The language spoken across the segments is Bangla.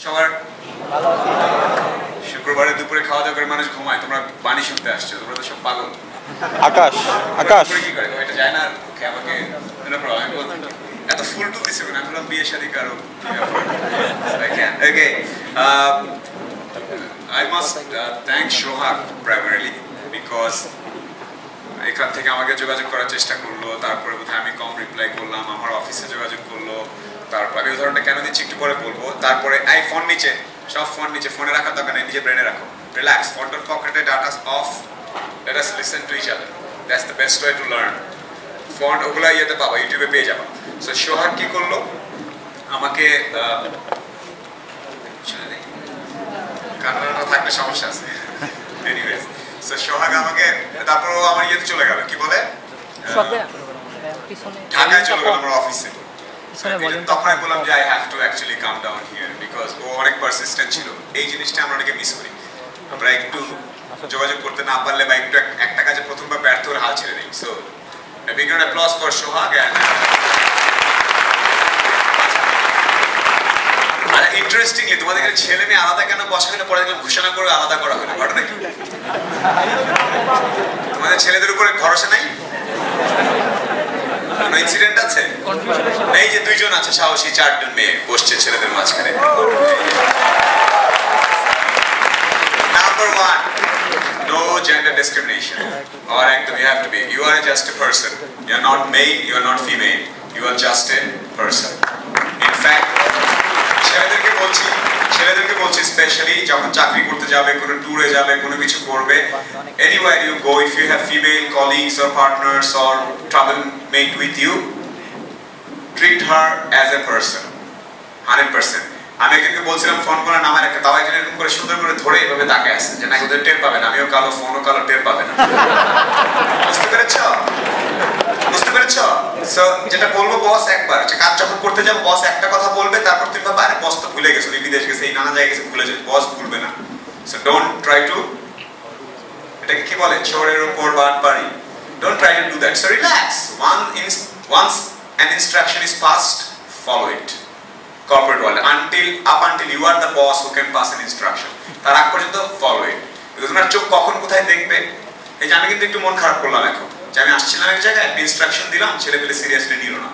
সবার শুক্রবারে দুপুরে খাওয়া দাওয়া করে মানুষ ঘুমায়, তোমরা বাণী শুনতে আসছো, তোমরা তো সব পাগল। আকাশ আকাশ কি করে এটা যায় না, আমাকে এত ফুল টুল দিছে না, আমরা বিয়ে শাদী কারো। Okay, I must thank Shohag primarily because এখান থেকে আমাকে যোগাযোগ করার চেষ্টা করলো, তারপরে বোধহয় আমি কম রিপ্লাই করলাম, আমার অফিসে যোগাযোগ করলো, তারপরে আমি উদাহরণটা কেন দিচ্ছি একটু পরে বলবো। তারপরে এই ফোন নিচে, সব ফোন নিচে, ফোনে রাখার দরকার নেই, নিজে ব্রেনে রাখো, রিল্যাক্স, ফোনটার পকেটে, data off, let us listen to each other, that's the best way to learn. Phone ওগুলা ইয়েতে পাবা, ইউটিউবে পেয়ে যাবা। সো সোহাগ কি করলো, আমাকে কান্নাটা থাকলে সমস্যা আছে, এনিওয়েজ সো সোহাগ আমাকে, তারপর আমার ইয়েতে চলে গেল, কি বলে ঢাকায় চলে গেল আমার অফিসে। তখন আমি বললাম যে I have to actually come down here because ও অনেক পারসিস্টেন্ট ছিল। এই জিনিসটা আমরা অনেকে মিস করি, আমরা একটু যোগাযোগ করতে না পারলে বা একটু একটা কাজে প্রথমবার ব্যর্থ হলে হাল ছেড়ে দিই। So a big round of applause for Shohag. আর ইন্টারেস্টিংলি তোমাদের ছেলে মেয়ে আলাদা কেন বসা হলো, পরে দেখলাম ঘোষণা করে আলাদা করা হলো, ঘটনা কি? তোমাদের ছেলেদের উপরে ভরসা নাই? কোনো ইনসিডেন্ট আছে? এই যে দুইজন আছে সাহসী, চারজন মেয়ে বসছে ছেলেদের মাঝখানে। Number one, no gender discrimination. Or you have to be. You are just a person. You are not male. You are not female. You are just a person. In fact, ছেলেদেরকে বলছি স্পেশালি যখন চাকরি করতে যাবে, কোনো ট্যুরে যাবে, কোনো কিছু করবে, anywhere you go, if you have female colleagues or partners or travel mate with you, treat her as a person, 100%. আমি একজনকে বলছিলাম ফোন করে নামার একটা, তাও একজন এরকম করে সুন্দর করে ধরে এভাবে তাকে আসছে যে না ওদের টের পাবে না, আমিও কালো, ফোনও কালো, টের পাবে না। বুঝতে পেরেছ? সো যেটা বলবো বস একবার কাজ যখন করতে যাবো, বস একটা কথা বলবে, তারপর তুমি ভাববে আরে বস তো ভুলে গেছে, বিদেশ গেছে, এই নানা জায়গায় গেছে, ভুলে যাবে, বস ভুলবে না। সো ডোন্ট ট্রাই টু, এটাকে কি বলে, চোরের উপর বাটপাড়ি, don't try to do that. So relax, once an instruction is passed, follow it. Corporate world, until you are the boss who can pass an instruction, তার আগ পর্যন্ত follow it. because তোমার চোখ কখন কোথায় দেখবে, এই যে আমি কিন্তু একটু মন খারাপ করলাম এখন, যে আমি আসছিলাম এক জায়গায়, একটা ইনস্ট্রাকশন দিলাম, ছেলে পেলে সিরিয়াসলি নিল না,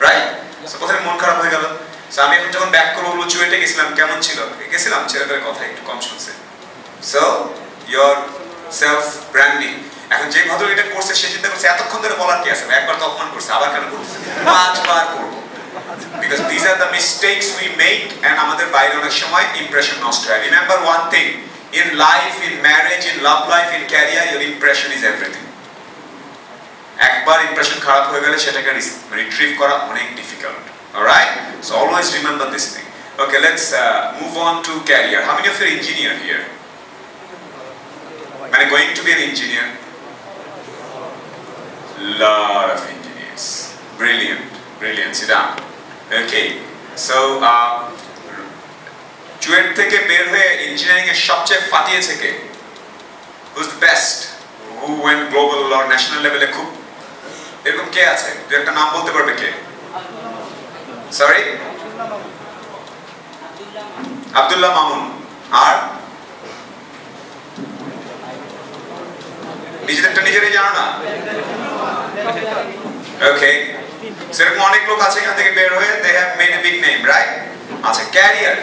রাইট? সো কোথায় মন খারাপ হয়ে গেল। সো আমি এখন যখন ব্যাক করবো, চুয়েটে গেছিলাম, কেমন ছিল, গেছিলাম, ছেলেদের কথা একটু কম শুনছে। সো ইয়োর সেলফ ব্র্যান্ডিং, এখন যে ভদ্র এটা করছে সে চিন্তা করছে এতক্ষণ ধরে বলার কি আছে, একবার তো অপমান করছে, আবার কেন করছে, 5 বার করবো। Because these are the mistakes we make, and আমাদের বাইরে অনেক সময় impression নষ্ট হয়। Remember one thing, in life, in marriage, in love life, in career, your impression is everything. একবার impression খারাপ হয়ে গেলে সেটাকে retrieve করা অনেক difficult. Alright? So always remember this thing. Okay, let's move on to career. How many of you are engineer here? Am I going to be an engineer? Lot of engineers. Brilliant. Sit down. Okay, so CUET থেকে বের হয়ে ইঞ্জিনিয়ারিং এর সবচেয়ে ফাটিয়েছে কে? Who's the best? Who went global or national level এ খুব এরকম কে আছে? দু একটা নাম বলতে পারবে কে? সরি, আব্দুল্লাহ মামুন। আর নিজেরই জানো না? ওকে, সেরকম অনেক লোক আছে এখান থেকে বের হয়ে, they have made a big name, right? আচ্ছা, ক্যারিয়ার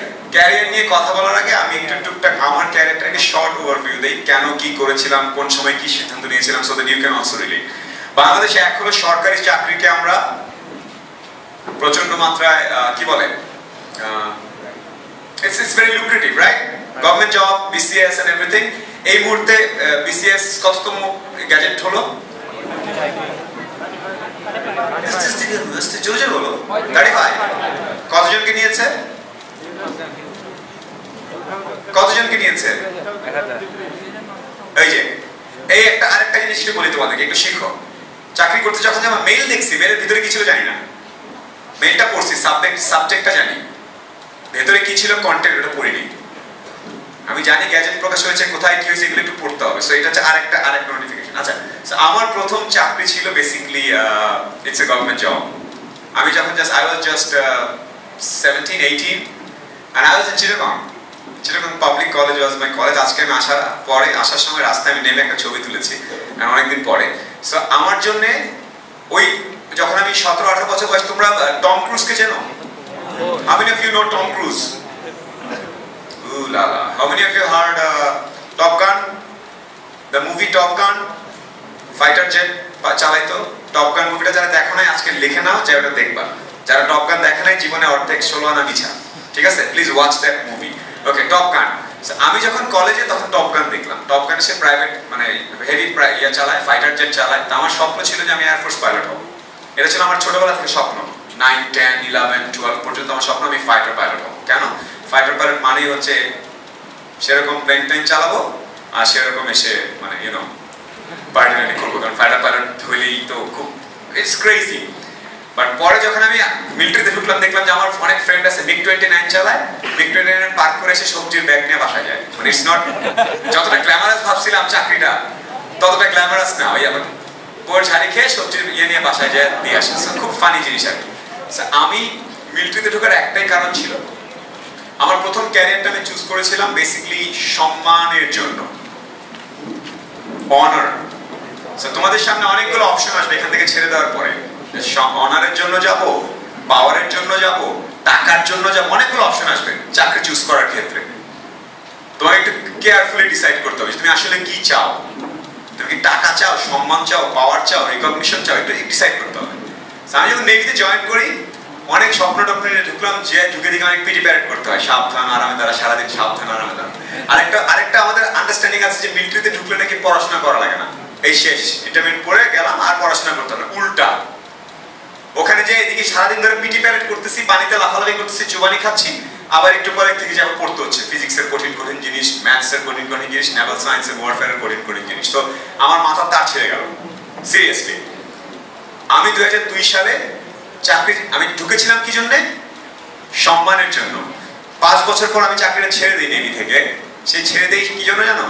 নিয়ে কথা বলার আগে আমি একটু টুকটাক আমার ক্যারিয়ারটাকে শর্ট ওভারভিউ দেই, কেন কি করেছিলাম, কোন সময় কি সিদ্ধান্ত নিয়েছিলাম, so that you can also relate. বাংলাদেশে এখনো সরকারি চাকরিকে আমরা প্রচন্ড মাত্রায় কি বলে, it's very lucrative, right? Government job, BCS and everything. এই মুহূর্তে BCS কততম গ্যাজেট হলো? জোরে বলো। 35। কতজনকে নিয়েছে? এই যে এই আরেকটা জিনিস বলি তোমাদেরকে, একটু শিখো। চাকরি করতে যখন আমরা মেইল দেখছি, মেইলের ভিতরে কি ছিল জানি না, মেইলটা পড়ছি, সাবজেক্টটা জানি, ভেতরে কি ছিল কন্টেন্ট ওটা পড়িনি। আমি জানি গ্যাজেট প্রকাশ হয়েছে, কোথায় কি হয়েছে, এগুলো একটু পড়তে হবে। সো এটা হচ্ছে আরেকটা নোটিফিকেশন। আচ্ছা, সো আমার প্রথম চাকরি ছিল basically it's a government job. আমি যখন I was just 17, 18, and I was in Chittagong Public College was my college. আজকে আমি আসার সময় রাস্তায় আমি নেমে একটা ছবি তুলেছি অনেকদিন পরে। সো আমার জন্য ওই যখন আমি 17-18 বছর বয়স, তোমরা টম ক্রুজকে চেনো? How many of you know Tom Cruise? Ooh la la. How many of you heard Top Gun? The movie Top Gun? Fighter jet চালাইতো। টপ গান মুভিটা যারা দেখো নাই আজকে লিখে নাও যে ওটা দেখবা। যারা টপ গান দেখে নাই জীবনে অর্ধেক 16 আনা মিছা। ঠিক আছে, please watch that movie. Okay, top গান। আমি যখন কলেজে তখন টপ গান দেখলাম। টপ গান সে প্রাইভেট মানে হেভি ইয়া চালায়, ফাইটার জেট চালায়। তো আমার স্বপ্ন ছিল যে আমি এয়ারফোর্স পাইলট হব। এটা ছিল আমার ছোটবেলা থেকে স্বপ্ন। 9, 10, 11, 12 পর্যন্ত আমার স্বপ্ন আমি ফাইটার পাইলট হব। কেন? ফাইটার পাইলট মানেই হচ্ছে সেরকম প্লেন চালাবো আর সেরকম এসে মানে পার্টিনারি করবো, কারণ ফাইটার পাইলট হইলেই তো খুব ইটস ক্রেজি। বাট পরে যখন আমি মিলিটারিতে ঢুকলাম দেখলাম যে আমার অনেক ফ্রেন্ড আছে MiG-29 চালায়, MiG-29 পার্ক করে এসে সবজির ব্যাগ নিয়ে বাসায় যায়। মানে ইটস নট, যতটা গ্ল্যামারাস ভাবছিলাম চাকরিটা ততটা গ্ল্যামারাস না। ওই আবার বোর ঝাড়ি খেয়ে সবজির ইয়ে নিয়ে বাসায় যায় দিয়ে আসে। খুব ফানি জিনিস আর কি। আমি মিলিটারিতে ঢোকার একটাই কারণ ছিল, আমার প্রথম ক্যারিয়ারটা আমি চুজ করেছিলাম বেসিক্যালি সম্মানের জন্য, অনার। তোমাদের সামনে অনেকগুলো অপশন আসবে এখান থেকে ছেড়ে দেওয়ার পরে। অনারের জন্য যাব, পাওয়ারের জন্য যাব, টাকার জন্য যাব, অনেকগুলো অপশন আসবে চাকরি চুজ করার ক্ষেত্রে। তোমাকে একটু কেয়ারফুলি ডিসাইড করতে হবে তুমি আসলে কি চাও। তুমি কি টাকা চাও, সম্মান চাও, পাওয়ার চাও, রিকগনিশন চাও, এটা ডিসাইড করতে হবে। আমি যখন নেভিতে জয়েন করি অনেক স্বপ্ন টপ্ন নিয়ে ঢুকলাম, যে ঢুকে দিকে অনেক পিটি প্যারেড করতে হয়, সাবধান আরামে তারা সারাদিন সাবধান আরামে তারা। আরেকটা আমাদের আন্ডারস্ট্যান্ডিং আছে যে মিলিটারিতে ঢুকলে নাকি পড়াশোনা করা লাগে না, এই শেষ ইন্টারমিডিয়েট পড়ে গেলাম আর পড়াশোনা করতে হবে। উল্টা, ওখানে যে এদিকে সারাদিন ধরে পিটি প্যারেড করতেছি, পানিতে লাফালাফি করতেছি, চুবানি খাচ্ছি, আবার একটু পরে থেকে যাবো পড়তে হচ্ছে ফিজিক্সের কঠিন কঠিন জিনিস, ম্যাথসের কঠিন কঠিন জিনিস, নেভাল সায়েন্সের ওয়ারফেয়ারের কঠিন কঠিন জিনিস। তো আমার মাথা তার ছেড়ে গেল সিরিয়াসলি। আমি 2002 সালে আমি ঢুকেছিলাম কি জন্যে? সম্মানের জন্য। 5 বছর পর আমি চাকরিটা ছেড়ে দিই নেভি থেকে। সেই ছেড়ে দিই কি জন্য জানো?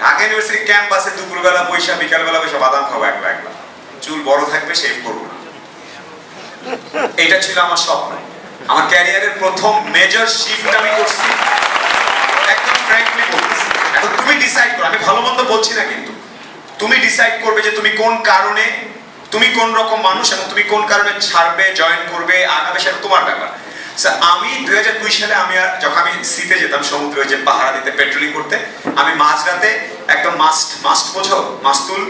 ঢাকা ইউনিভার্সিটি ক্যাম্পাসে দুপুরবেলা বৈশা, বিকালবেলা বৈশা বাদাম খাবো একলা একলা, চুল বড় থাকবে, শেভ করবো না। এটা ছিল আমার স্বপ্ন। আমার ক্যারিয়ারের প্রথম মেজর শিফট আমি করছি, একদম ফ্র্যাঙ্কলি বলতেছি। এখন তুমি ডিসাইড করো, আমি ভালো মন্দ বলছি না, কিন্তু তুমি ডিসাইড করবে যে তুমি কোন কারণে, তুমি কোন রকম মানুষ এবং তুমি কোন কারণে ছাড়বে, জয়েন করবে, আগাবে, সেটা তোমার ব্যাপার। আমি 2002 সালে যখন আমি সিতে যেতাম সমুদ্রে যে পাহারা দিতে, পেট্রোলিং করতে, আমি মাঝরাতে একদম মাস্ট বোঝো, মাস্তুল,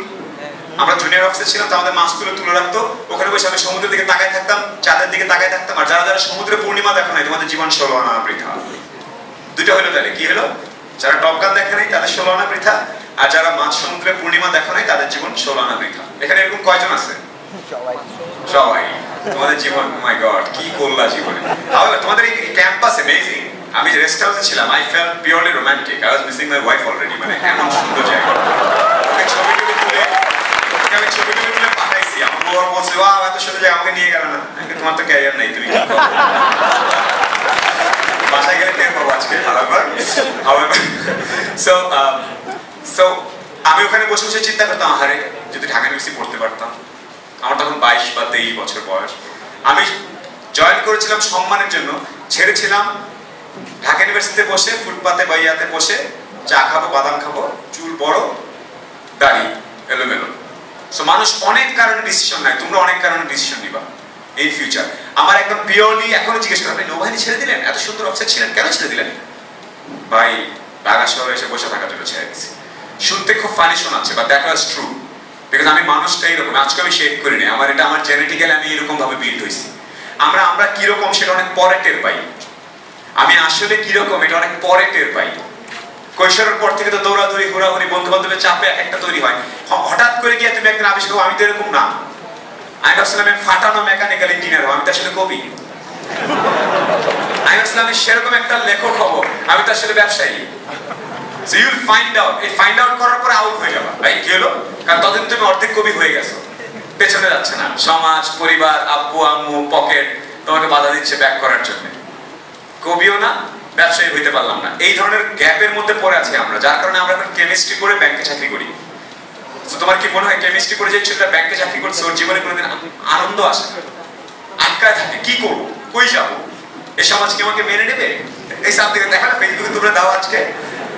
আমরা জুনিয়র অফিসার ছিলাম তো আমাদের মাস্তুলে তুলে রাখতো, ওখানে বসে আমি সমুদ্রের দিকে তাকায় থাকতাম, চাঁদের দিকে তাকায় থাকতাম। আর যারা সমুদ্রে পূর্ণিমা দেখো নাই তোমাদের জীবন 16 আনা বৃথা। দুইটা হলো, তাহলে কি হলো? যারা টপ গান দেখে নাই তাদের 16 আনা বৃথা, আর যারা মাঝ সমুদ্রে পূর্ণিমা দেখো নাই তাদের জীবন 16 আনা বৃথা। এখানে এরকম কয়জন আছে? সবাই। তোমাদের জীবন, মাই গড, কি করলা জীবনে। তোমাদের এই ক্যাম্পাস অ্যামেজিং। আমি রেস্ট হাউসে ছিলাম, I felt purely romantic, I was missing my wife already. মানে এমন সুন্দর জায়গা। আমি ছবি তুলে পাঠাইছি, আমার বউর বলছে ওয়াও এত সুন্দর জায়গা, আমাকে নিয়ে গেল না। তোমার তো ক্যারিয়ার নাই, তুমি বাসায় গেলে টের পাবো আজকে। সো আমি ওখানে বসে বসে চিন্তা করতাম, আহারে যদি ঢাকা ইউনিভার্সিটি পড়তে পারতাম। আমার তখন 22 বা 23 বছর বয়স। আমি জয়েন করেছিলাম সম্মানের জন্য, ছেড়েছিলাম ঢাকা ইউনিভার্সিটিতে বসে ফুটপাতে বা ইয়াতে বসে চা খাবো, বাদাম খাবো, চুল বড়, দাড়ি এলোমেলো। সো মানুষ অনেক কারণে ডিসিশন নেয়, তোমরা অনেক কারণে ডিসিশন নিবা ইন ফিউচার। আমার একদম পিওরলি এখনো জিজ্ঞেস করেন, আপনি নৌবাহিনী ছেড়ে দিলেন, এত সুন্দর অফিসার ছিলেন, কেন ছেড়ে দিলেন? ভাই ঢাকা শহরে এসে বসে থাকার জন্য ছেড়ে দিচ্ছি। শুনতে খুব ফানি শোনাচ্ছে, but that was true, because আমি মানুষটা এইরকম। আজকে আমি শেভ করি নাই, আমার এটা আমার জেনেটিক্যালি আমি এরকম ভাবে বিল্ড হয়েছি। আমরা কিরকম সেটা অনেক পরে টের পাই। আমি আসলে কিরকম এটা অনেক পরে টের পাই। কৈশোরের পর থেকে তো দৌড়াদৌড়ি, ঘোরাঘুরি, বন্ধু বান্ধবের চাপে একটা তৈরি হয়। হঠাৎ করে গিয়ে তুমি একদিন আবিষ্কার, আমি তো এরকম না। আমি ভাবছিলাম আমি ফাটানো মেকানিক্যাল ইঞ্জিনিয়ার হবো, আমি তো আসলে কবি। আমি ভাবছিলাম আমি সেরকম একটা লেখক হবো, আমি তো আসলে ব্যবসায়ী। So you'll find out, এই ফাইন্ড আউট করার পরে আউট হয়ে যাবা। ভাই কি হলো? কারণ ততদিন তুমি অর্ধেক কবি হয়ে গেছো, পেছনে যাচ্ছে না। সমাজ, পরিবার, আব্বু আম্মু, পকেট তোমাকে বাধা দিচ্ছে ব্যাক করার জন্য। কবিও না, ব্যবসায়ী হইতে পারলাম না, এই ধরনের গ্যাপের মধ্যে পড়ে আছি আমরা, যার কারণে আমরা এখন কেমিস্ট্রি করে ব্যাংকে চাকরি করি। তো তোমার কি মনে হয় কেমিস্ট্রি করে যে ছেলেটা ব্যাংকে চাকরি করছে ওর জীবনে কোনোদিন আনন্দ আসে? আটকায় থাকে, কি করবো, কই যাবো? এই সমাজ কি আমাকে মেনে নেবে? এই সব দিকে দেখা না ফেসবুকে তোমরা দাও আজকে,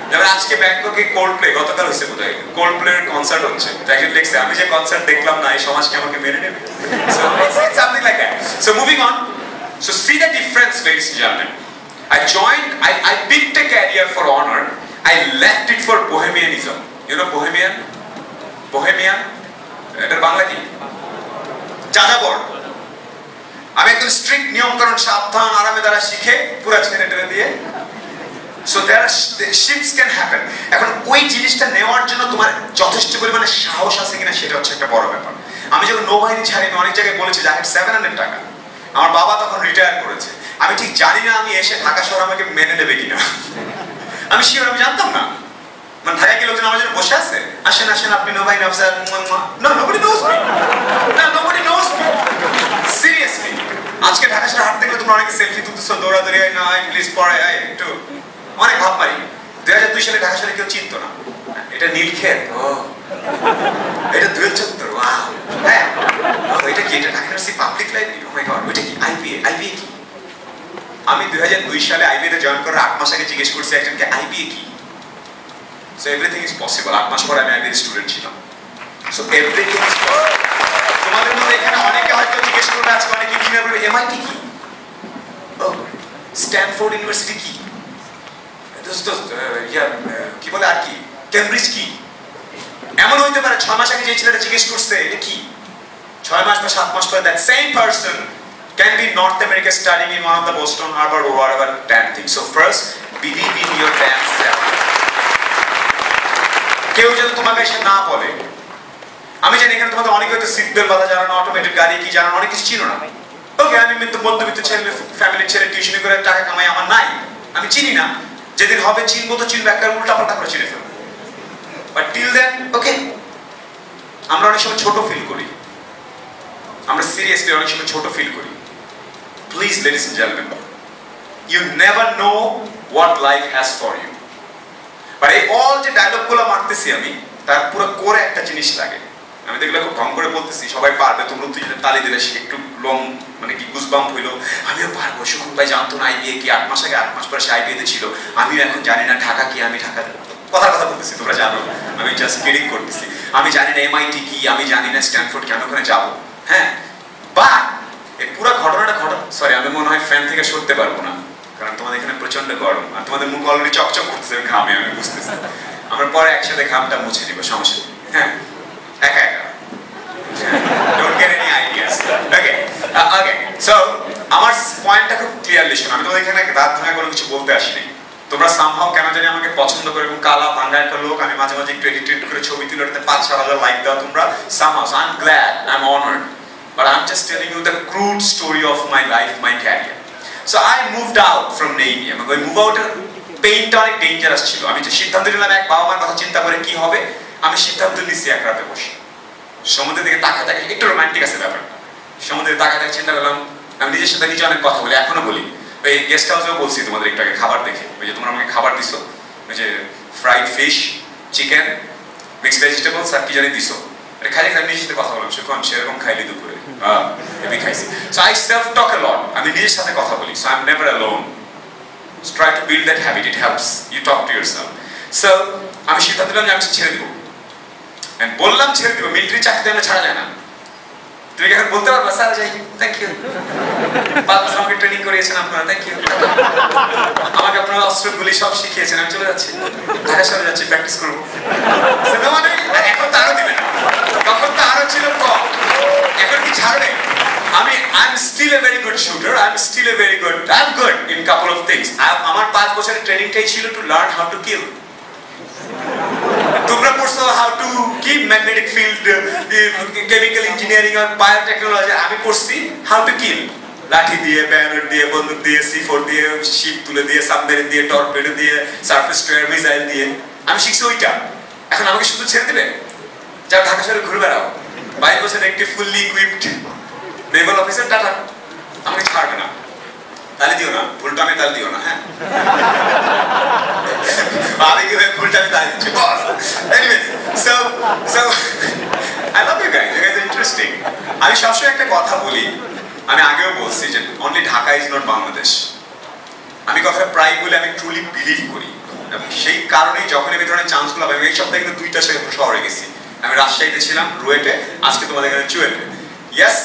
যেমন আজকে ব্যাংককে কোল্ডপ্লে গতকাল হয়েছে বোধহয়, কোল্ডপ্লের কনসার্ট হচ্ছে, তো একজন লিখছে আমি যে কনসার্ট দেখলাম না এই সমাজ কি আমাকে মেনে নেবে? So it's something like that. So moving on, so C the difference ladies and gentlemen. I picked a career for honor. I left it for bohemianism. You know bohemian? এটার বাংলা কি? যাযাবর। আমি একদম স্ট্রিক্ট নিয়মকানুন সাবধান আরামে দ্বারা শিখে পুরা ছেড়ে টেনে দিয়ে, so there are shifts can happen. এখন ওই জিনিসটা নেওয়ার জন্য তোমার যথেষ্ট পরিমাণে সাহস আছে কিনা সেটা হচ্ছে একটা বড় ব্যাপার। আমি যখন নৌবাহিনী ছাড়ি আমি অনেক জায়গায় বলেছি যে I had 700 টাকা, আমার বাবা তখন রিটায়ার করেছে, আমি ঠিক জানি না আমি এসে ঢাকা শহর আমাকে মেনে নেবে কিনা, আমি শিওর আমি জানতাম না। মানে ঢাকায় কি লোকজন আমার জন্য বসে আছে, আসেন আসেন আপনি নৌবাহিনী officer, no nobody knows me, no nobody knows me seriously। আজকে ঢাকা শহরে হাঁটতে গেলে তোমরা অনেকে সেলফি তুলতেছো, দৌড়াদৌড়ি, না প্লিজ পড়ে একটু অনেক ভাব মারি। 2002 সালে ঢাকা শহরে কেউ চিনতো না, এটা নীলক্ষেত, ও এটা দুয়েল চত্বর, ওয়াও হ্যাঁ এটা কি, এটা Dhaka university public library, O my god ওইটা কি, আইবিএ কি? আমি 2002 সালে আইবিএ তে জয়েন করার 8 মাস আগে জিজ্ঞেস করছি একজনকে আইবিএ কি। So everything is possible. 8 মাস পরে আমি আইবিএ স্টুডেন্ট ছিলাম। So everything is possible. তোমাদের মধ্যে এখানে অনেকে হয়তো জিজ্ঞেস করবে আজকে, অনেকে ইঞ্জিনিয়ার বলবে এমআইটি কি, ও স্ট্যানফোর্ড ইউনিভার্সিটি কি, কি বলে আর কি, কেমব্রিজ কি। এমন হইতে পারে 6 মাস আগে যে ছেলেটা জিজ্ঞেস করছে এটা কি, 6 মাস বা 7 মাস পরে that same person can be North America studying in one of the Boston, Harvard or whatever damn thing. So first believe in your damn self. কেউ যেন তোমাকে এসে না বলে, আমি জানি এখানে তোমাদের অনেকে হয়তো সিট বেল্ট বাঁধা জানো না, অটোমেটিক গাড়ি কি জানো না, অনেক কিছু চিনো না। ওকে, আমি মধ্যবিত্ত ছেলে, ফ্যামিলির ছেলে, টিউশনি করে টাকা কামাই আমার নাই, আমি চিনি না। যেদিন হবে চিনবো তো চিনবো, একটা উল্টা পাল্টা করে চিনে ফেলবো। বাট টিল দেন ওকে। আমরা অনেক সময় ছোট ফিল করি, আমরা সিরিয়াসলি অনেক সময় ছোট ফিল করি। Please ladies and gentleman, you never know what life has for you. But এই অল যে ডায়লগগুলো মারতেছি আমি, তার পুরো কোরে একটা জিনিস লাগে। আমি দেখলে খুব ঢং করে বলতেছি, সবাই পারবে, তোমরা তুই যদি তালি দিলে সে একটু লং মানে কি গুজবাম্প হইলো, আমিও পারবো। সুকুন ভাই জানতো না আইবিএ কি, 8 মাস আগে 8 মাস পরে সে আইবিএ তে ছিল, আমিও এখন জানি না ঢাকা কি, আমি ঢাকা কথা বলতেছি, তোমরা জানো আমি জাস্ট কিডিং করতেছি। আমি জানি না এমআইটি কি, আমি জানি না স্ট্যানফোর্ড কি, আমি ওখানে যাবো। হ্যাঁ, বা এই পুরো ঘটনাটা সরি আমি মনে হয় ফ্যান থেকে সরতে পারবো না, কারণ তোমাদের এখানে প্রচন্ড গরম আর তোমাদের মুখ অলরেডি চকচক করতেছে ঘামে, আমি বুঝতেছি। আমরা পরে একসাথে ঘামটা মুছে দিব, সমস্যা নেই। হ্যাঁ, একা don't get any ideas. Okay, so আমার পয়েন্টটা খুব ক্লিয়ারলি শোনো। আমি তোমাদের এখানে রাত ভাঙা কোনো কিছু বলতে আসিনি। তোমরা সামহাও কেন জানি আমাকে পছন্দ করে, এবং কালা ভাঙা একটা লোক, আমি মাঝে মাঝে একটু এডিট করে ছবি তুলে ওটাতে 5-6 হাজার লাইক দাও তোমরা somehow. So I'm glad, I'm honored, but I'm just telling you the crude story of my life, my career. So I moved out from Navy. I'm going to move out. পেইনটা অনেক ডেঞ্জারাস ছিল। আমি যে সিদ্ধান্ত নিলাম, এক বাবা মার কথা চিন্তা করে কি হবে, আমি সিদ্ধান্ত নিচ্ছি এক রাতে বসে সমুদ্রের দিকে তাকাতে, একটু রোমান্টিক আছে ব্যাপারটা, সমুদ্রের তাকাতে চিন্তা করলাম। আমি নিজের সাথে নিজে অনেক কথা বলি, এখনো বলি। ওই গেস্ট হাউসেও বলছি তোমাদের একটু আগে খাবার দেখে, ওই যে তোমরা আমাকে খাবার দিছো, ওই যে fried fish, chicken, mixed vegetables আর কি জানি দিছো, এটা খাইলে আমি নিজের সাথে কথা বললাম, সেরকম খাইলি দুপুরে হেভি খাইছি। সো আই সেলফ টক আ লট, আমি নিজের সাথে কথা বলি। So I am never alone. Try to build that habit, it helps. You talk to yourself. So আমি সিদ্ধান্ত নিলাম যে আমি ছেড়ে দিব, বললাম ছেড়ে দিব। মিলিটারি চাকরিতে আমরা ছাড়া যায় না। তুমি এখন বলতে পারবা স্যার যাই, থ্যাংক ইউ, 5 বছর আমাকে ট্রেনিং করিয়েছেন আপনারা, থ্যাংক ইউ, আমাকে আপনারা অস্ত্র গুলি সব শিখিয়েছেন, আমি চলে যাচ্ছি, ঢাকা শহরে যাচ্ছি, প্র্যাকটিস করবো। এখন তো আরো দিবে না, তখন তো আরো ছিল কম, এখন কি ছাড়বে? I'm still a very good shooter. I'm good in couple of things. আমার 5 বছরের ট্রেনিংটাই ছিল to learn how to kill. তোমরা পড়ছো how to keep magnetic field, chemical engineering or biotechnology. আমি পড়ছি how to kill. লাঠি দিয়ে, ব্যানার দিয়ে, বন্দুক দিয়ে, C4 দিয়ে, শিপ তুলে দিয়ে, সাবমেরিন দিয়ে, টর্পেডো দিয়ে, সারফেস টু এয়ার মিসাইল দিয়ে আমি শিখছি ওইটা। এখন আমাকে শুধু ছেড়ে দিবে, যাও ঢাকা শহরে ঘুরে বেড়াও, 22 বছরের একটি fully equipped Naval officer, tata, আমাকে ছাড়বে না। তালি দিও না, ফুলটামে তালি দিও না। হ্যাঁ, আমি কি ভাই ফুলটামে তালি দিচ্ছি boss. Anyway, so I love you guys, you guys are interesting. আমি সবসময় একটা কথা বলি, আমি আগেও বলছি যে only Dhaka is not Bangladesh. কথাটা প্রায় বলে আমি ট্রুলি বিলিভ করি, এবং সেই কারণেই যখন এই ধরনের চান্সগুলো আমি এই সপ্তাহে কিন্তু 2টা শহরে গেছি। আমি রাজশাহীতে ছিলাম, রুয়েটে, আজকে তোমাদের এখানে চুয়েটে। ইয়েস,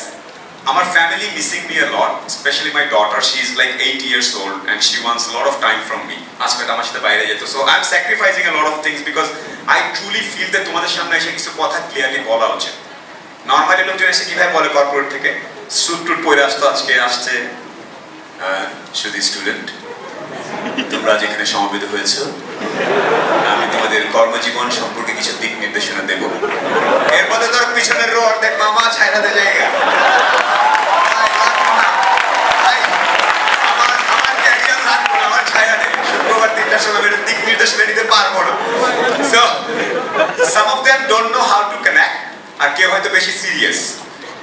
আমার family missing me a lot, specially my daughter. She is like 8 years old and she wants a lot of time from me. আজকে আমার সাথে বাইরে যেত, so I am sacrificing a lot of things because I truly feel that তোমাদের সামনে এসে কিছু কথা ক্লিয়ারলি বলা উচিত। নর্মালি লোকজন এসে কিভাবে বলে কর্পোরেট থেকে, স্যুট টুট পরে আসতো, আজকে আসছে শুধু স্টুডেন্ট, তোমরা যেখানে সমবেত হয়েছ, আমি তোমাদের কর্মজীবন সম্পর্কে কিছু দিক নির্দেশনা দেব। এরপরে তোর পিছনের রো অর্ধেক মামা ছাইরাতে জায়গা। আমার ক্যারিয়ার লাগবে না, আমার ছায়া নেই। শুক্রবার 3টার সময় দিক নির্দেশনা নিতে পারবো না। So some of them don't know how to connect, আর কেউ হয়তো বেশি সিরিয়াস।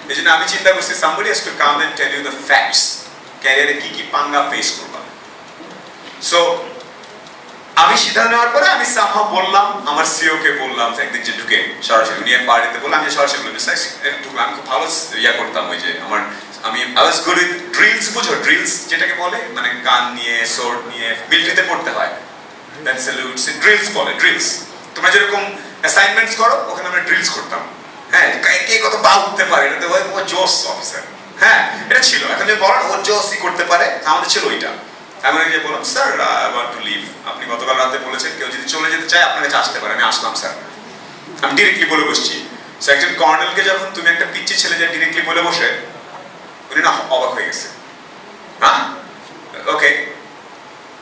এই জন্য আমি চিন্তা করছি somebody has to come and tell you the facts, ক্যারিয়ারে কি কি পাঙ্গা ফেস করবা। সো আমি সিদ্ধান্ত নেওয়ার পরে আমি সামহাও বললাম, আমার সিও কে বললাম একদিন যে ঢুকে সরাসরি নিয়ে পার্টিতে বললাম, আমি সরাসরি বললাম আমি খুব ভালো ইয়া করতাম, ওই যে আমি I was good with drills, বুঝো ড্রিলস যেটাকে বলে, মানে গান নিয়ে সোর্ড নিয়ে মিলিটারিতে পড়তে হয়, দেন স্যালুটস ড্রিলস বলে। ড্রিলস তোমরা যেরকম অ্যাসাইনমেন্টস করো, ওখানে আমরা ড্রিলস করতাম। হ্যাঁ, কে কত পা উঠতে পারে, এটা ও জোস অফিসার। হ্যাঁ, এটা ছিল। এখন যদি বলেন ও জোসই করতে পারে, আমাদের ছিল ওইটা। আমি যে বললাম, sir I want to leave, আপনি গতকাল রাতে বলেছেন কেউ যদি চলে যেতে চায় আপনার কাছে আসতে পারে। আমি আসলাম স্যার, আমি ডিরেক্টলি বলে বসছি। সো একজন কর্নেলকে যখন তুমি একটা পিচ্ছি ছেলে যে ডিরেক্টলি বলে বসে, উনি না অবাক হয়ে গেছে। হ্যাঁ, ওকে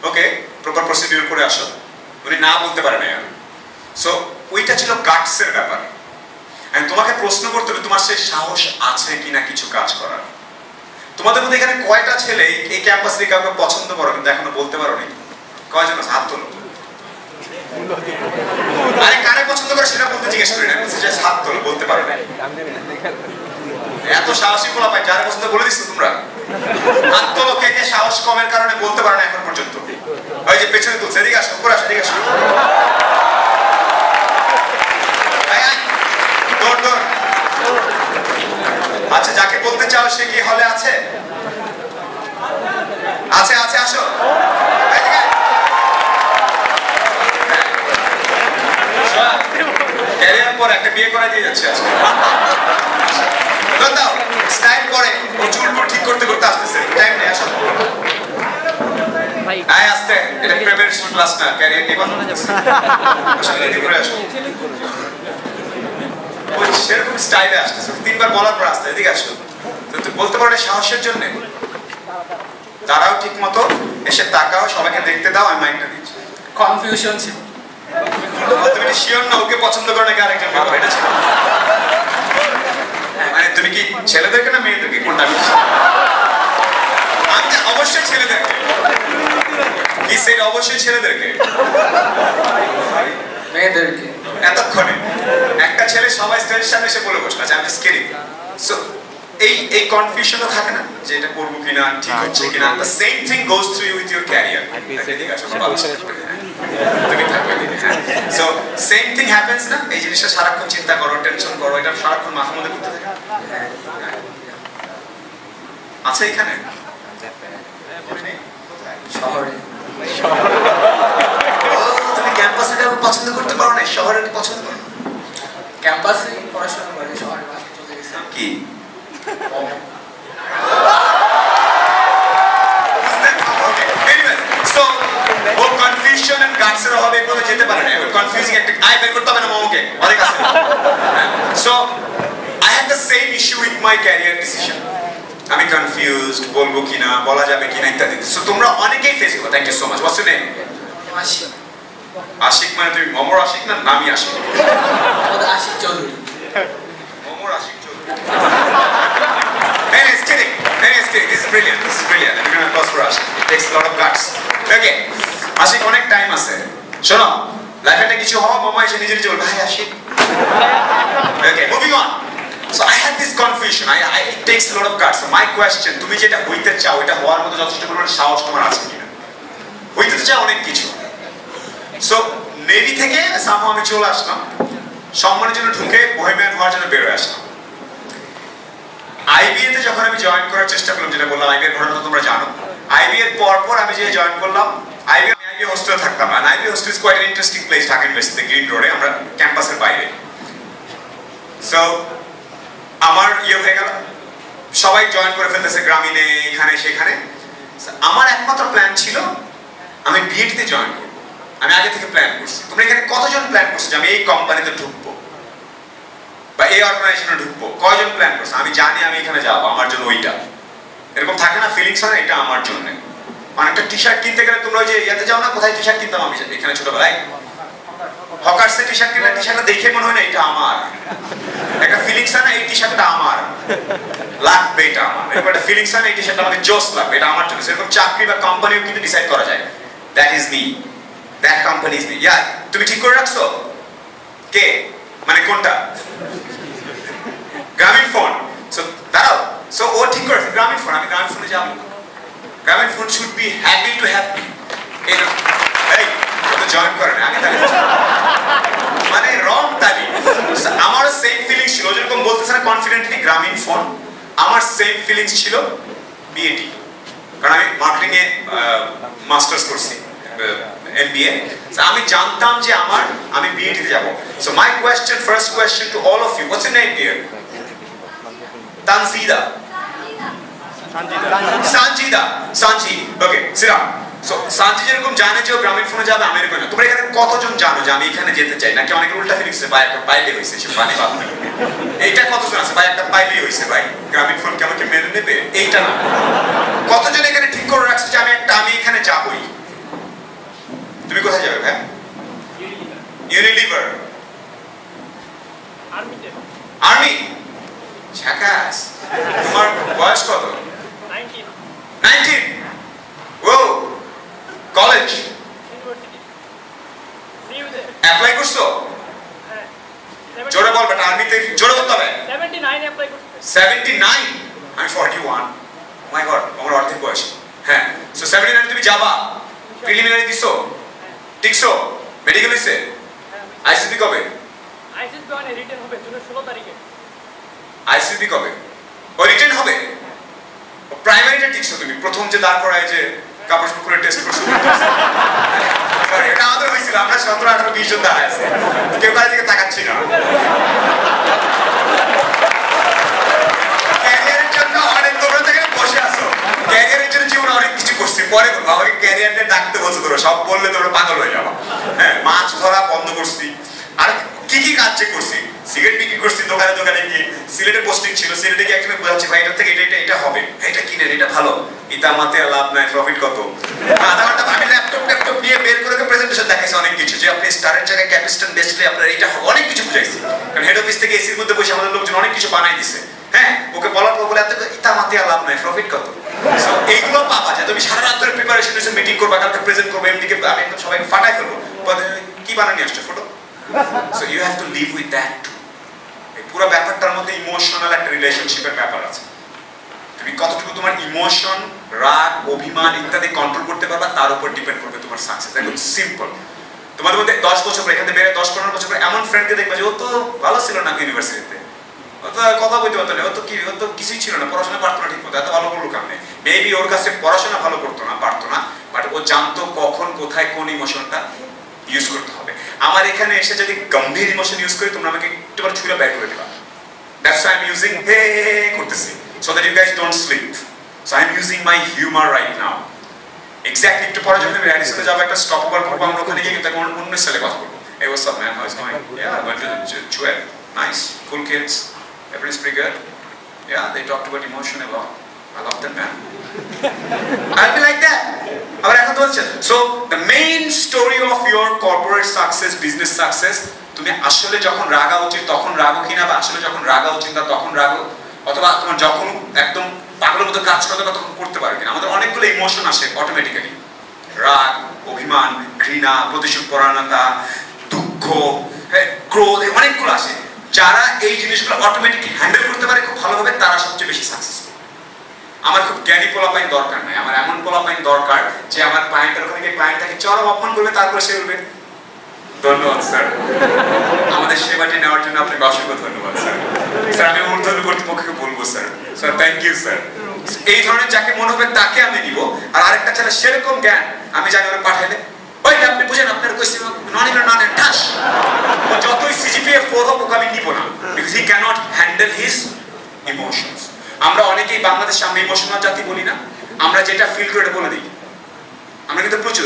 ওকে, প্রপার প্রসিডিউর করে আসো। উনি না বলতে পারে না। সো ওইটা ছিল গাটসের ব্যাপার। আমি তোমাকে প্রশ্ন করতে হবে তোমার সেই সাহস আছে কিনা কিছু কাজ করার। তোমাদের মধ্যে এখানে কয়টা ছেলে এই ক্যাম্পাসে কাউকে পছন্দ করো কিন্তু এখনো বলতে পারো নি? কয়জন আছে? হাত তোলো। আরে কারে পছন্দ করে সেটা বলতে জিজ্ঞেস করি না, জাস্ট হাত তোলো, বলতে পারো না। এত সাহসী বলা পাই, যারা পছন্দ বলে দিচ্ছ তোমরা। হাত তোলো কে কে সাহস কমের কারণে বলতে পারো না এখন পর্যন্ত। ওই যে পেছনে তুলছে, এদিকে আসো, উপরে আসো, এদিকে আসো। আচ্ছা, যাকে বলতে চাও সে কি হলে আছে? আছে আছে, আসো। ক্যারিয়ার পর একটা বিয়ে করা দিয়ে যাচ্ছে আজকে। দাও স্টাইল করে ও চুলগুলো ঠিক করতে করতে আসতেছে, টাইম নেই, আসো। আয় আসতে, এটা প্রেমের ক্লাস না, ক্যারিয়ার নিয়ে কথা বলতেছি। আসো, রেডি করে আসো। ওই সেরকম স্টাইলে আসতেছে, 3বার বলার পর আসতে, এদিকে আসো। তো বলতে পারো সাহসের জন্য। তারাও ঠিক মতো এসে তাকাও, সবাইকে দেখতে দাও, আমি মাইন্ডটা দিচ্ছি। কনফিউশন ছিল, তুমি শিওর না ওকে পছন্দ করে নাকি আরেকজন? এটা ছিল মানে তুমি কি ছেলেদেরকে না মেয়েদেরকে, কোনটা? আমি অবশ্যই ছেলেদেরকে। কি সেই অবশ্যই ছেলেদেরকে, মেয়েদেরকে। এতক্ষণে একটা ছেলে সবাই স্টেজের সামনে এসে বলে বসলো, আচ্ছা আমি স্কেরি। সো এই কনফিউশনও থাকে না যে এটা করবো কিনা, ঠিক হচ্ছে কিনা। The same thing goes through you with your career. তুমি থাকবে দিনে। সো সেম থিং হ্যাপেন্স না? এই জিনিসটা সারাক্ষণ চিন্তা করো, টেনশন করো, এটা সারাক্ষণ মাথার মধ্যে ঘুরতে থাকে। আছে এখানে শহরে। তুমি ক্যাম্পাসে পছন্দ করতে পারো না, শহরে পছন্দ করো? ক্যাম্পাসে পড়াশোনা করে, শহরে চলে গেছে। কি কনফিউশন এন্ড গাটসের অভাবে কোনো যেতে পারে না। কনফিউজিং একটা আই বের করতে হবে না মামাকে, অনেক আছে। So I have the same issue with my career decision. আমি কনফিউজড, বলবো কিনা, বলা যাবে কিনা ইত্যাদি। সো তোমরা অনেকেই ফেস করো। Thank you so much. What's your name? Ashiq. Ashiq মানে তুমি মমর আশিক না নামি আশিক? আশিক চৌধুরী। মমর Ashiq Chowdhury. It's kidding. It's kidding. This is brilliant. This is brilliant. I'm going to applause for Ashik. It takes a lot of guts. Okay. Ashik, অনেক টাইম আছে। শোনো, লাইফে কিছু হওয়া মামা এসে নিজের জীবন ভাই Ashiq. Okay, moving on. So I had this confusion. It takes a lot of guts. So my question, তুমি যেটা হইতে চাও এটা হওয়ার মতো যথেষ্ট পরিমাণ সাহস তোমার আছে কিনা? হইতে চাও অনেক কিছু। So নেভি থেকে সামহাও আমি চলে আসলাম, সম্মানের জন্য ঢুকে বহেমিয়ান হওয়ার জন্য বের হয়ে আসলাম। আইবিএতে যখন আমি জয়েন করার চেষ্টা করলাম, যেটা বললাম আইবিএর ঘটনা তোমরা জানো, আইবি এর পর আমি যে জয়েন করলাম আইবি হোস্টেলে থাকতাম। আর IB hostel is quite interesting place Dhaka university green রোডে, আমরা ক্যাম্পাসের বাইরে। সো আমার হয়ে গেল, সবাই জয়েন করে ফেলতেছে গ্রামীণে, এখানে সেখানে। আমার একমাত্র প্ল্যান ছিল আমি বিএডিতে জয়েন করবো। আমি আগে থেকে প্ল্যান করছি। তোমরা এখানে কতজন প্ল্যান করছো যে আমি এই কোম্পানিতে ঢুকবো বা এই অর্গানাইজেশনে ঢুকবো? কয়জন প্ল্যান করছো? আমি জানি আমি এখানে যাবো, আমার জন্য ওইটা। এরকম থাকে না ফিলিংস হয় না, এটা আমার জন্য। অনেকটা টি শার্ট কিনতে গেলে তোমরা ওই যে ইয়াতে যাও না, কোথায় টি শার্ট কিনতাম আমি এখানে ছোটবেলায়, হকার্সে টি শার্ট কিনলে টি শার্টটা দেখে মনে হয় না এটা আমার, একটা ফিলিংস হয় না এই টি শার্টটা আমার লাগবে, এটা আমার। এরকম একটা ফিলিংস হয় না এই টি শার্টটা আমাকে জোস লাগবে, এটা আমার জন্য। সেরকম চাকরি বা কোম্পানিও কিন্তু ডিসাইড করা যায়, that is me, that company is me. Yeah, তুমি ঠিক করে রাখছো কে, মানে কোনটা? গ্রামীণ ফোন। সো দাঁড়াও, সো ও ঠিক করেছে গ্রামীণ ফোন, আমি গ্রামীণ ফোনে যাবো। Grameenphone should be happy to have me. এই তো জয়েন করে না আগে, তাহলে মানে রং তালি। আমার সেম ফিলিংস ছিল, যেরকম বলতেছে না কনফিডেন্টলি গ্রামীণ ফোন, আমার সেম ফিলিংস ছিল বিএডি। কারণ আমি মার্কেটিং এ মাস্টার্স করছি, MBA। আমি জানতাম যে আমি বিএডি তে যাব। So my question, first question to all of you, what's your name dear? Tanjida. Sanji. Okay, সিরাম। সো সানজি যেরকম জানে যে ও গ্রামীণ ফোনে যাবে, আমি এরকম না। তোমরা এখানে কতজন জানো যে আমি এখানে যেতে চাই? নাকি অনেক উল্টা ফিলিংস, ভাই একটা পাইলে হয়েছে, সে পানি বাদ না। এইটা কতজন আছে ভাই, একটা পাইলেই হয়েছে ভাই, গ্রামীণ ফোন আমাকে মেনে নেবে? এইটা না। কতজন এখানে ঠিক করে রাখছে যে আমি এখানে যাবই? তুমি কোথায় যাবে ভাই? Unilever, army. ঝাকাস। তোমার বয়স কত? 19। ও কলেজ অ্যাপ্লাই করছো? জোরে বল বেটা, আর্মিতে জোরে বলতে হবে। 79। আমি 41। মাই গড, আমার অর্ধেক বয়স। হ্যাঁ, সো 79 তুমি যাবা। প্রিলিমিনারি দিছো? টিকছো? মেডিকেল হইছে? আইসিপি কবে? আইসিপি মানে রিটেন হবে জুনের 16 তারিখে। আইসিপি কবে? ও রিটেন হবে। প্রাইমারিটা টিকছো তুমি? প্রথম যে দাঁড় করায় যে কাপড় খুলে টেস্ট করছো, এটা আমাদের হয়েছিল। আমরা 17, 18, 20 জন দাঁড়ায় আছে, কেউ কার দিকে তাকাচ্ছি না। ক্যারিয়ারের জন্য অনেক, তোমরা তো এখানে বসে আছো, ক্যারিয়ারের জন্য জীবনে অনেক কিছু করছি। পরে বলবো আমাকে ক্যারিয়ারটা ডাকতে বলছো, তোমরা সব বললে তোমরা পাগল হয়ে যাবো। হ্যাঁ, মাছ ধরা বন্ধ করছি, আর কি কাজ করছি, সিগারেট বিক্রি করছি দোকানে গিয়ে। সিলেটে পোস্টিং ছিল, সিলেটে গিয়ে একজনে বোঝাচ্ছি ভাই এটা থেকে এটা হবে, এটা কিনেন, এটা ভালো, ইতা মাতে লাভ নাই, প্রফিট কত। আধা ঘন্টা আমি ল্যাপটপ নিয়ে বের করে প্রেজেন্টেশন দেখাইছি অনেক কিছু, যে আপনি স্টারের জায়গায় ক্যাপিস্টন বেচলে আপনার এটা হবে, অনেক কিছু বুঝাইছি। কারণ হেড অফিস থেকে এসির মধ্যে বসে আমাদের লোকজন অনেক কিছু বানাই দিছে। হ্যাঁ, ওকে বলার পর বলে ইতা মাতে লাভ নাই, প্রফিট কত। এইগুলো পাবা যায়। তুমি সারা রাত ধরে প্রিপারেশন নিয়ে মিটিং করবা, কালকে প্রেজেন্ট করবো, এমডিকে আমি একদম সবাইকে ফাটাই ফেলবো, কি বানানি আসছে photo. So you have to live with that too. এই পুরো ব্যাপারটার মধ্যে ইমোশনাল একটা রিলেশনশিপের ব্যাপার আছে। তুমি কতটুকু তোমার ইমোশন, রাগ, অভিমান ইত্যাদি কন্ট্রোল করতে পারবা, তার উপর ডিপেন্ড করবে তোমার সাকসেস। একদম সিম্পল। তোমাদের মধ্যে 10 বছর পরে, এখানে বেড়ে 10-15 বছর পরে এমন ফ্রেন্ডকে দেখবা যে ও তো ভালো ছিল না ইউনিভার্সিটিতে, ও তো কথা বলতে পারতো না, ও তো কিছুই ছিল না, পড়াশোনা পারতো না ঠিক মতো, এত ভালো করলো কেমনে? মেবি ওর কাছে পড়াশোনা ভালো করতো না, পারতো না, বাট ও জানতো কখন কোথায় কোন ইমোশনটা ইউজ করতে হবে। আমার এখানে এসে যদি গম্ভীর ইমোশন ইউজ করি, তোমরা আমাকে একটু ছুঁড়ে বের করে দিবা। That's why I'm using হে করতেছি, so that you guys don't sleep. So I'm using my humor right now. Exactly. একটু পরে যখন আমি র্যাডিসনে যাব, একটা স্টপ ওভার করবো, আমরা ওখানে গিয়ে কিন্তু অন্য স্টাইলে কথা বলবো। Hey, what's up, man? How's it going? Yeah, I went to Chuet. Nice, cool kids. Everything's pretty good. Yeah, they talked about emotion a lot. I love them, man. I'll be like that. আবার এখন তো বলছেন, so the main story of your corporate success, business success, তুমি আসলে যখন রাগা উচিত তখন রাগো কিনা, বা আসলে যখন রাগা উচিত না তখন রাগো, অথবা তোমার যখন একদম পাগলের মতো কাজ করতে তখন করতে পারো কিনা। আমাদের অনেকগুলো ইমোশন আসে অটোমেটিক্যালি, রাগ, অভিমান, ঘৃণা, প্রতিশোধ পরায়ণতা, দুঃখ, ক্রোধ, অনেকগুলো আসে। যারা এই জিনিসগুলো অটোমেটিকলি হ্যান্ডেল করতে পারে খুব ভালোভাবে, তারা সবচেয়ে বেশি সাকসেসফুল। আমার খুব জ্ঞানী পোলাপাইন দরকার নাই, আমার এমন পোলাপাইন দরকার যে আমার ক্লায়েন্টের ওখানে গিয়ে ক্লায়েন্টটাকে চরম অপমান করবে, তারপরে সে বলবে ধন্যবাদ স্যার, আমাদের সেবাটি নেওয়ার জন্য আপনাকে অসংখ্য ধন্যবাদ স্যার। স্যার আমি ঊর্ধ্বতন কর্তৃপক্ষকে বলবো sir, sir thank you sir. এই ধরনের যাকে মনে হবে তাকে আমি নিব, আর আরেকটা ছেলে সেরকম জ্ঞান আমি জানি ওরা পাঠাইলে ওই আপনি বুঝেন আপনার question none even none and ঠাস ও যতই সিজিপিএ 4 হোক ওকে আমি নিব না, because he can't handle his emotions. আমরা অনেকেই বাংলাদেশে আমরা ইমোশনাল জাতি বলি না, আমরা যেটা ফিল করে বলে দিই। আমরা কিন্তু প্রচুর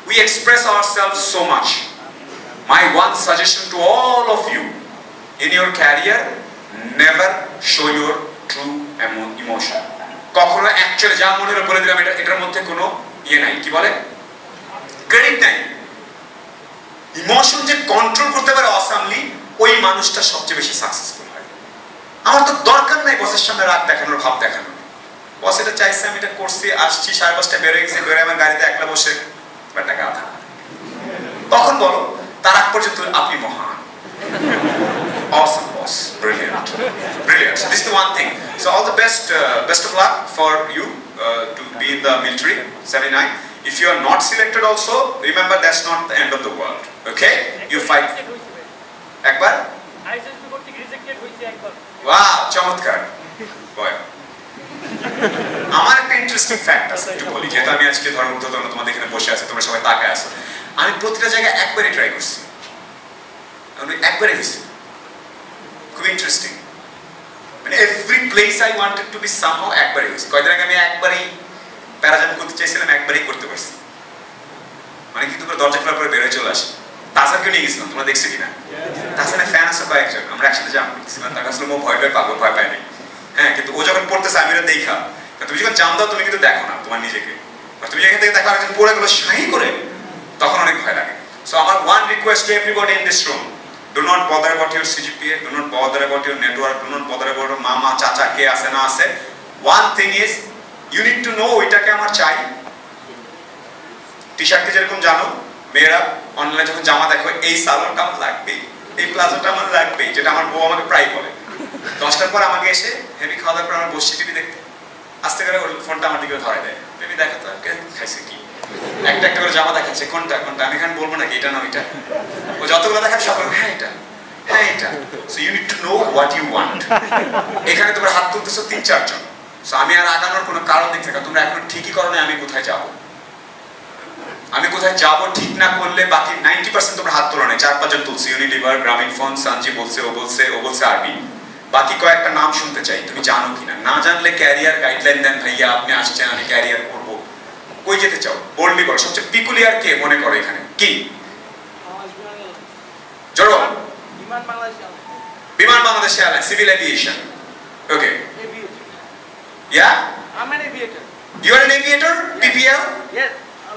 we express ourselves so much. My one suggestion to all of you in your career, never show your true emotion. কখনো অ্যাকচুয়ালি যা মনে হলো বলে দিলাম, এটার মধ্যে কোনো ইয়ে নাই, কি বলে, ক্রেডিট নাই। ইমোশন যে কন্ট্রোল করতে পারে অসামলি, ওই মানুষটা সবচেয়ে বেশি সাকসেসফুল হয়। আমার তো দরকার নাই বসের সামনে রাগ দেখানোর, ভাব দেখানোর। বস এটা চাইছে, আমি এটা করছি, আসছি 5:30 বেরোয় গেছি, বেরোয় আমার গাড়িতে একলা বসে একটা গাধা। তখন বলো তার আগ পর্যন্ত আপনি মহান। Awesome boss, brilliant, brilliant. So this is the one thing. So all the best of luck for you to be in the military 79. If you are not selected also, remember that's not the end of the world. Okay, you fight. একবার আইএসএসবি কর্তৃক রিজেক্টেড হইছে একবার। ওয়াও, চমৎকার। বয় আমার একটা ইন্টারেস্টিং ফ্যাক্ট আছে, একটু বলি, যেহেতু আমি আজকে ধর্ম তোমাদের এখানে বসে আছি, তোমরা সবাই তাকায় আছো। আমি প্রতিটা জায়গায় একবারই ট্রাই করছি, আমি একবারই গেছি। খুব ইন্টারেস্টিং, মানে every place I wanted to be somehow একবারই গেছি। কয়েকদিন আগে আমি একবারই প্যারাজাম্প করতে চাইছিলাম, একবারই করতে পারছি। মানে কিন্তু দরজা খোলার পরে বেরোয় চলে আসি। তাসারকে নিয়ে গেছিলাম, তোমরা দেখছো কিনা? তাসানের ফ্যান আছে কয়েকজন, আমরা একসাথে জাম্প করতেছিলাম। তার কাছে ভয় পাবো, ভয় পায় নাই। হ্যাঁ, কিন্তু ও যখন পড়তেছে আমি ওরা দেখা, তুমি যখন জাম দাও তুমি কিন্তু দেখো না তোমার নিজেকে, তুমি এখান থেকে দেখো আরেকজন পড়ে গেলো শাই করে, তখন অনেক ভয় লাগে। সো আমার one request to everybody in this room, do not bother about your CGPA, do not bother about your network, do not bother about মামা চাচা কে আছে না আছে। one thing is you need to know ওইটাকে আমার চাই। টি-শার্টকে যেরকম জানো মেয়েরা অনলাইনে যখন জামা দেখো, এই সালোয়ারটা আমার লাগবে, এই প্লাজোটা আমার লাগবে, যেটা আমার বউ আমাকে প্রায় বলে। 10টার পর আমাকে এসে হেভি খাওয়া দাওয়ার পর আমার বসছি টিভি দেখতে, আস্তে করে ফোনটা আমার দিকে ধরে দেয়, বেবি দেখো তো খাইছে কি, একটা একটা করে জামা দেখাচ্ছে, কোনটা কোনটা, আমি এখানে বলবো নাকি এটা না ওইটা, ও যতগুলো দেখাবে সব হ্যাঁ এটা, হ্যাঁ এটা। So you need to know what you want. এখানে তোমরা হাত তুলতেছো 3-4 জন, সো আমি আর আগানোর কোনো কারণ দেখছি না। তোমরা এখন ঠিকই করো না আমি কোথায় যাবো, আমি কোথায় যাবো ঠিক না করলে বাকি 90% তোমরা হাত তোলো না। 4-5 জন তুলছে, ইউনিলিভার, গ্রামীণ ফোন, সানজি বলছে, ও বলছে, ও বলছে আরবি। বাকি কয়েকটা নাম শুনতে চাই, তুমি জানো কিনা। না জানলে ক্যারিয়ার গাইডলাইন দেন, ভাইয়া আপনি আসছেন আমি ক্যারিয়ার করবো, কই যেতে চাও বললি বলো। সবচেয়ে পিকুলিয়ার কে মনে করো এখানে, কি জড়ো? বিমান Bangladesh airlines, civil aviation. Okay, yeah I'm an aviator. You are an aviator? PPL? Yes.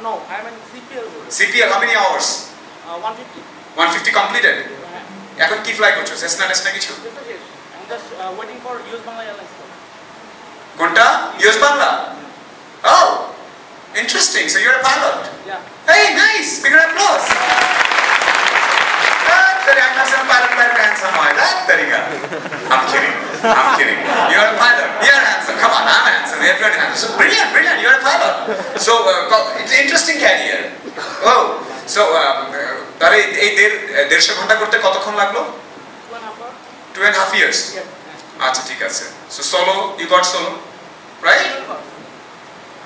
No, I'm an CPL. CPL, how many hours? 150. 150 completed? এখন কি ফ্লাই করছো? সেসনা কিছু? I'm just waiting for US Bangla Airlines. কোনটা? US Bangla? Oh, interesting. So you're a pilot? Yeah. Hey, nice. Big applause. I'm not some pilot like handsome boy. That tariqa. I'm kidding. You're a pilot. You're handsome. Come on, I'm handsome. Everyone is handsome. So brilliant. You're a pilot. So it's an interesting career. Oh, so তাহলে এই 150 ঘন্টা করতে কতক্ষণ লাগলো? 2.5 years. আচ্ছা ঠিক আছে। So solo, you got solo, right?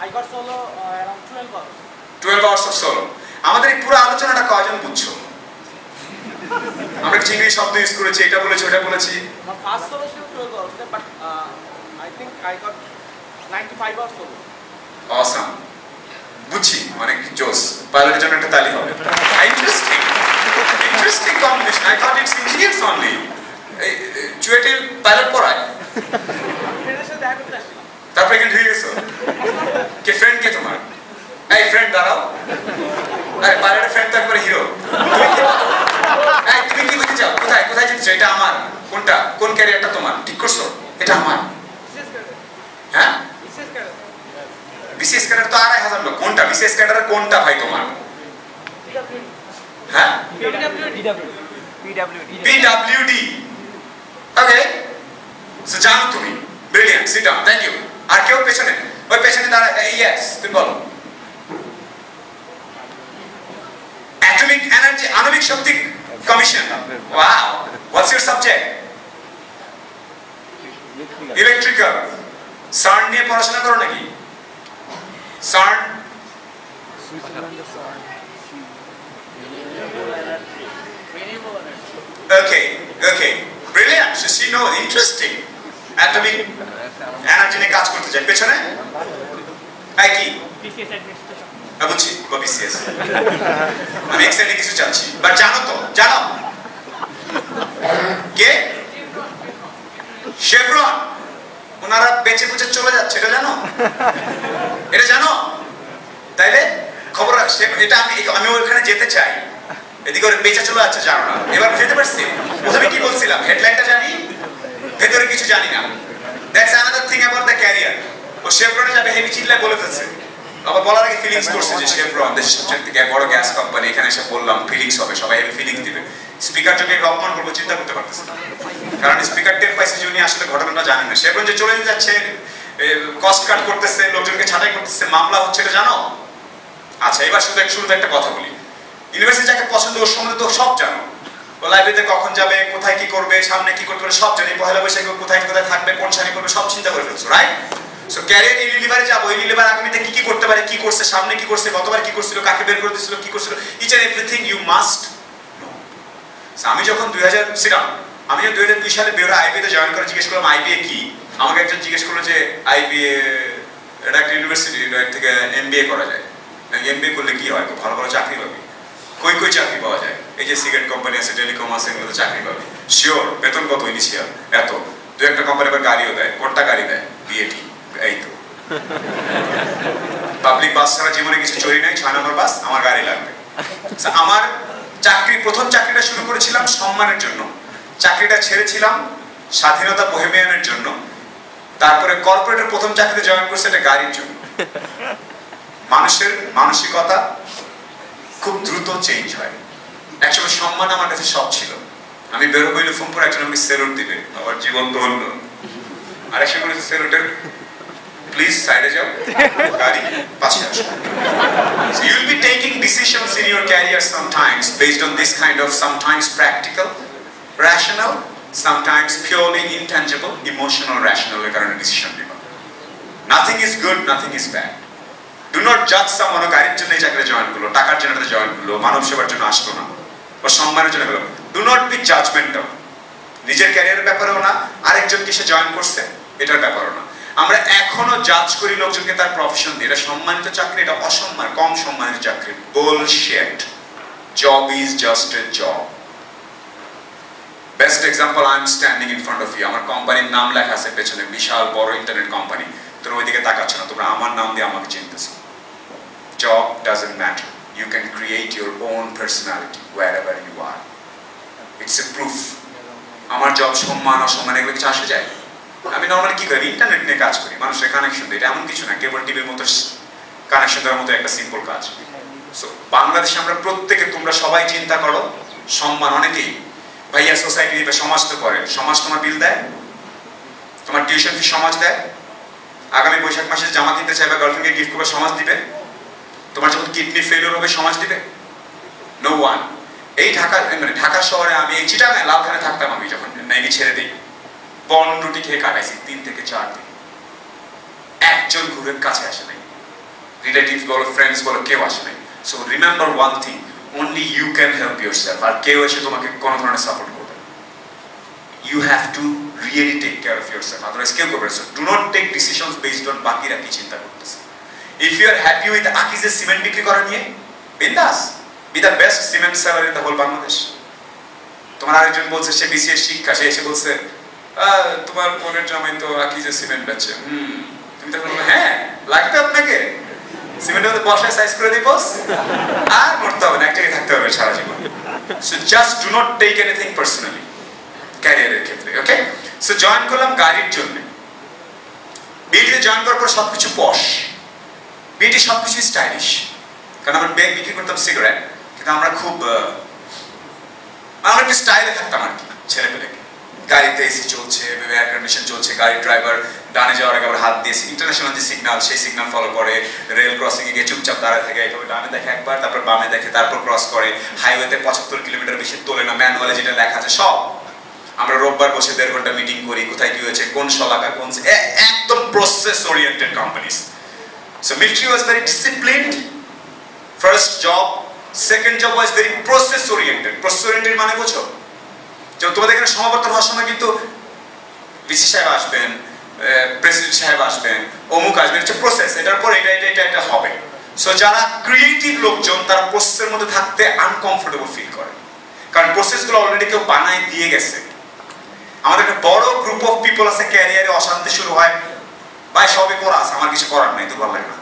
I got solo around 12 hours. 12 hours of solo. আমাদের এই পুরো আলোচনাটা কয়জন বুঝছো? আমরা চিংড়ি শব্দ ইউজ করেছি, এটা বলেছি ওটা বলেছি। My first solo ছিল 12 hours, but I think I got 95 hours solo. Awesome. বুঝছি, অনেক জোস। পাইলটের জন্য একটা তালি হবে। Interesting combination. I thought it's engineers only. চুয়েটে পাইলট পড়ায়। ফ্রেন্ডের সাথে দেখা করতে আসছিলাম। তারপরে এখানে ঢুকে গেছো? কে ফ্রেন্ড কে তোমার? এই ফ্রেন্ড দাঁড়াও। আরে পাইলটের ফ্রেন্ড তো একবার হিরো। তুমি কি বলতে চাও? কোথায় যেতে চাও? এটা আমার। কোনটা? কোন ক্যারিয়ারটা তোমার? ঠিক করছো? এটা আমার। হ্যাঁ? বিশেষ ক্যাডার তো 2,500 লোক। কোনটা বিশেষ ক্যাডার? কোনটা ভাই তোমার? হ্যাঁ? PWD. ওকে, সো জানো তুমি। Brilliant, sit down, thank you. আর কেউ পেছনে? ওই পেছনে দাঁড়া। ইয়েস, তুমি বলো। অ্যাটমিক এনার্জি, আণবিক শক্তি commission. Wow, what's your subject? Electrical. CERN নিয়ে পড়াশোনা করো নাকি? সার্ন okay okay brilliant so she know interesting atomic energy নিয়ে কাজ করতে চায় পেছনে আই কি BCS administration বুঝছি বা বিসিএস আমি এক্সাইটে কিছু চাচ্ছি বাট জানো তো জানো কে শেভরন ওনারা বেঁচে বুঝে চলে যাচ্ছে এটা জানো এটা জানো তাইলে খবর এটা আমি ওখানে যেতে চাই এদিকে ওর বেঁচে চলে যাচ্ছে জানো না এবার যেতে পারছি প্রথমে কি বলছিলাম হেডলাইনটা জানি ভেতরে কিছু জানি না that's another thing about the career ও শেভরনে যাবে হেভি চিল্লায় বলে ফেলছে আবার বলার আগে ফিলিংস করছে যে শেভরন দেশের সবচেয়ে থেকে বড় গ্যাস কোম্পানি এখানে এসে বললাম ফিলিংস হবে সবাই হেভি ফিলিংস দিবে স্পিকার যোগে অপমান করবো চিন্তা করতে পারতেছে না কারণ স্পিকার টের পাইছে যে উনি আসলে ঘটনাটা জানেন না শেভরন যে চলে যাচ্ছে কস্ট কাট করতেছে লোকজনকে ছাঁটাই করতেছে মামলা হচ্ছে এটা জানো আচ্ছা এবার শুরুতে একটা কথা বলি ইউনিভার্সিটি যাকে পছন্দ ওর সম্বন্ধে তো সব জানো ও লাইব্রেরিতে কখন যাবে কোথায় কি করবে সামনে কি করতে পারে সব জানি পয়লা বৈশাখে কোথায় কোথায় থাকবে কোন শাড়ি করবে সব চিন্তা করে ফেলছো রাইট সো ক্যারিয়ার ইউনিলিভারে যাবো ইউনিলিভার আগামীতে কি কি করতে পারে কি করছে সামনে কি করছে গতবার কি করছিল কাকে বের করে দিয়েছিল কি করছিল each and everything you must know আমি যখন 2002 সালে বেরো আইবিএ তে জয়েন করে জিজ্ঞেস করলাম আইবিএ কি আমাকে একজন জিজ্ঞেস করলো যে আইবিএ এটা একটা ইউনিভার্সিটি থেকে এমবিএ করা যায় এমবিএ করলে কি হয় খুব ভালো ভালো চাকরি পাবে কই চাকরি পাওয়া যায় এই যে সিগারেট কোম্পানি আছে টেলিকম আছে এগুলোতে চাকরি পাবে শিওর বেতন কত ইনিশিয়াল এত দু একটা কোম্পানি আবার গাড়িও দেয় কোনটা গাড়ি দেয় বিএটি এই তো পাবলিক বাস ছাড়া জীবনে কিছু চুরি নাই 6 নম্বর বাস আমার গাড়ি লাগবে আমার প্রথম চাকরিটা শুরু করেছিলাম সম্মানের জন্য চাকরিটা ছেড়েছিলাম স্বাধীনতা বোহেমিয়ানের জন্য তারপরে কর্পোরেটের প্রথম চাকরিতে জয়েন করছে এটা গাড়ির জন্য মানুষের মানসিকতা খুব দ্রুত চেঞ্জ হয় একসময় সম্মান আমার কাছে সব ছিল আমি বেরো হইলে ফোন করে একজন আমাকে সেলুট দিবে আমার জীবন তো হল আর একসময় বলেছে সেলুটের প্লিজ সাইডে যাও গাড়ি পাশে আসো so you will be taking decisions in your career sometimes based on this kind of sometimes practical rational sometimes purely intangible emotional rational কারণে ডিসিশন নিবা nothing is good nothing is bad do not judge someone who গাড়ির জন্য এই চাকরি জয়েন করলো টাকার জন্য জয়েন করলো মানব সেবার জন্য আসলো না বা সম্মানের জন্য হলো do not be judgmental নিজের ক্যারিয়ারের ব্যাপারেও না আরেকজনকে সে জয়েন করছে এটার ব্যাপারেও না আমরা এখনো জাজ করি লোকজনকে তার প্রফেশন দিয়ে এটা সম্মানিত চাকরি এটা অসম্মান কম সম্মানিত চাকরি bullshit job is just a job best example I am standing in front of you আমার কোম্পানির নাম লেখা আছে পেছনে বিশাল বড় ইন্টারনেট কোম্পানি তোমরা ওইদিকে তাকাচ্ছ না তোমরা আমার নাম দিয়ে আমাকে চিনতেছো job doesn't matter you can create your own personality wherever you are it's a proof আমার জব সম্মান অসম্মান এগুলো কিছু আসে যায় আমি নরমালি কি করি ইন্টারনেট নিয়ে কাজ করি মানুষের কানেকশন দিই এটা এমন কিছু না কেবল টিভির মতো কানেকশন দেওয়ার মতো একটা সিম্পল কাজ সো বাংলাদেশে আমরা প্রত্যেকে তোমরা সবাই চিন্তা করো সম্মান অনেকেই ভাইয়া সোসাইটি দিবে সমাজ তো করে সমাজ তোমার বিল দেয় তোমার টিউশন ফি সমাজ দেয় আগামী বৈশাখ মাসে জামা কিনতে চাইবে গার্লফ্রেন্ডকে গিফট করবে সমাজ দিবে তোমার যখন কিডনি ফেলিওর হবে সমাজ দিবে নো ওয়ান এই ঢাকা শহরে আমি এই চিটাগাং লালখানে থাকতাম আমি যখন নেভি ছেড়ে দিই বন রুটি খেয়ে কাটাইছি 3 থেকে 4 দিন একজন ঘুরে কাছে আসে নাই রিলেটিভস বলো ফ্রেন্ডস বলো কেউ আসে নাই so remember one thing only you can help yourself আর কেউ এসে তোমাকে কোনো ধরনের সাপোর্ট করবে you have to really take care of yourself otherwise কেউ করবে so do not take decisions based on বাকিরা কি চিন্তা করতেছে if you are happy with Akiz's cement বিক্রি করা নিয়ে বিন্দাস be the best cement seller in the whole Bangladesh তোমার আরেকজন বলছে সে বিসিএস শিক্ষা সে এসে বলছে তোমার বোনের জামাই তো Akiz's সিমেন্ট বেচে তুমি তখন বলবে হ্যাঁ লাগবে আপনাকে সিমেন্টের মধ্যে বসায় সাইজ করে দিই বস আর মরতে হবে না এক জায়গায় থাকতে হবে সারা জীবন so just do not take anything personally ক্যারিয়ারের ক্ষেত্রে ওকে সো জয়েন করলাম গাড়ির জন্য বিটিতে জয়েন করার পর সবকিছু পশ বিটি সবকিছু স্টাইলিশ কারণ আমরা ব্যাগ বিক্রি করতাম সিগারেট কিন্তু আমরা খুব আমরা একটু স্টাইলে থাকতাম আর কি ছেলে পেলে গাড়িতে এসি চলছে এয়ার কন্ডিশন চলছে গাড়ির ড্রাইভার ডানে যাওয়ার আগে আবার হাত দিয়ে ইন্টারন্যাশনাল যে সিগন্যাল সেই সিগন্যাল ফলো করে রেল ক্রসিং এ গিয়ে চুপচাপ দাঁড়ায় থাকে এইভাবে ডানে দেখে একবার তারপর বামে দেখে তারপর ক্রস করে হাইওয়েতে 75 কিলোমিটার বেশি তোলে না ম্যানুয়ালে যেটা লেখা আছে সব আমরা রোববার বসে 1.5 ঘন্টা মিটিং করি, কোথায় কি হয়েছে, কোন শলাকা, কোন একদম process oriented companies. So military was very disciplined first job, second job was very process oriented. Process oriented মানে বোঝো? যেমন তোমাদের এখানে সমাবর্তন হওয়ার সময় কিন্তু ভিসি সাহেব আসবেন, প্রেসিডেন্ট সাহেব আসবেন, অমুক আসবেন, হচ্ছে প্রসেস, এটার পর এটা হবে। সো যারা ক্রিয়েটিভ লোকজন তারা প্রসেসের মধ্যে থাকতে আনকমফোর্টেবল ফিল করে, কারণ প্রসেসগুলো অলরেডি কেউ বানায় দিয়ে গেছে। আমাদের একটা বড় গ্রুপ অফ পিপল আছে, ক্যারিয়ারে অশান্তি শুরু হয়, ভাই সবে করা আছে, আমার কিছু করার নাই, তো ভালো লাগে না,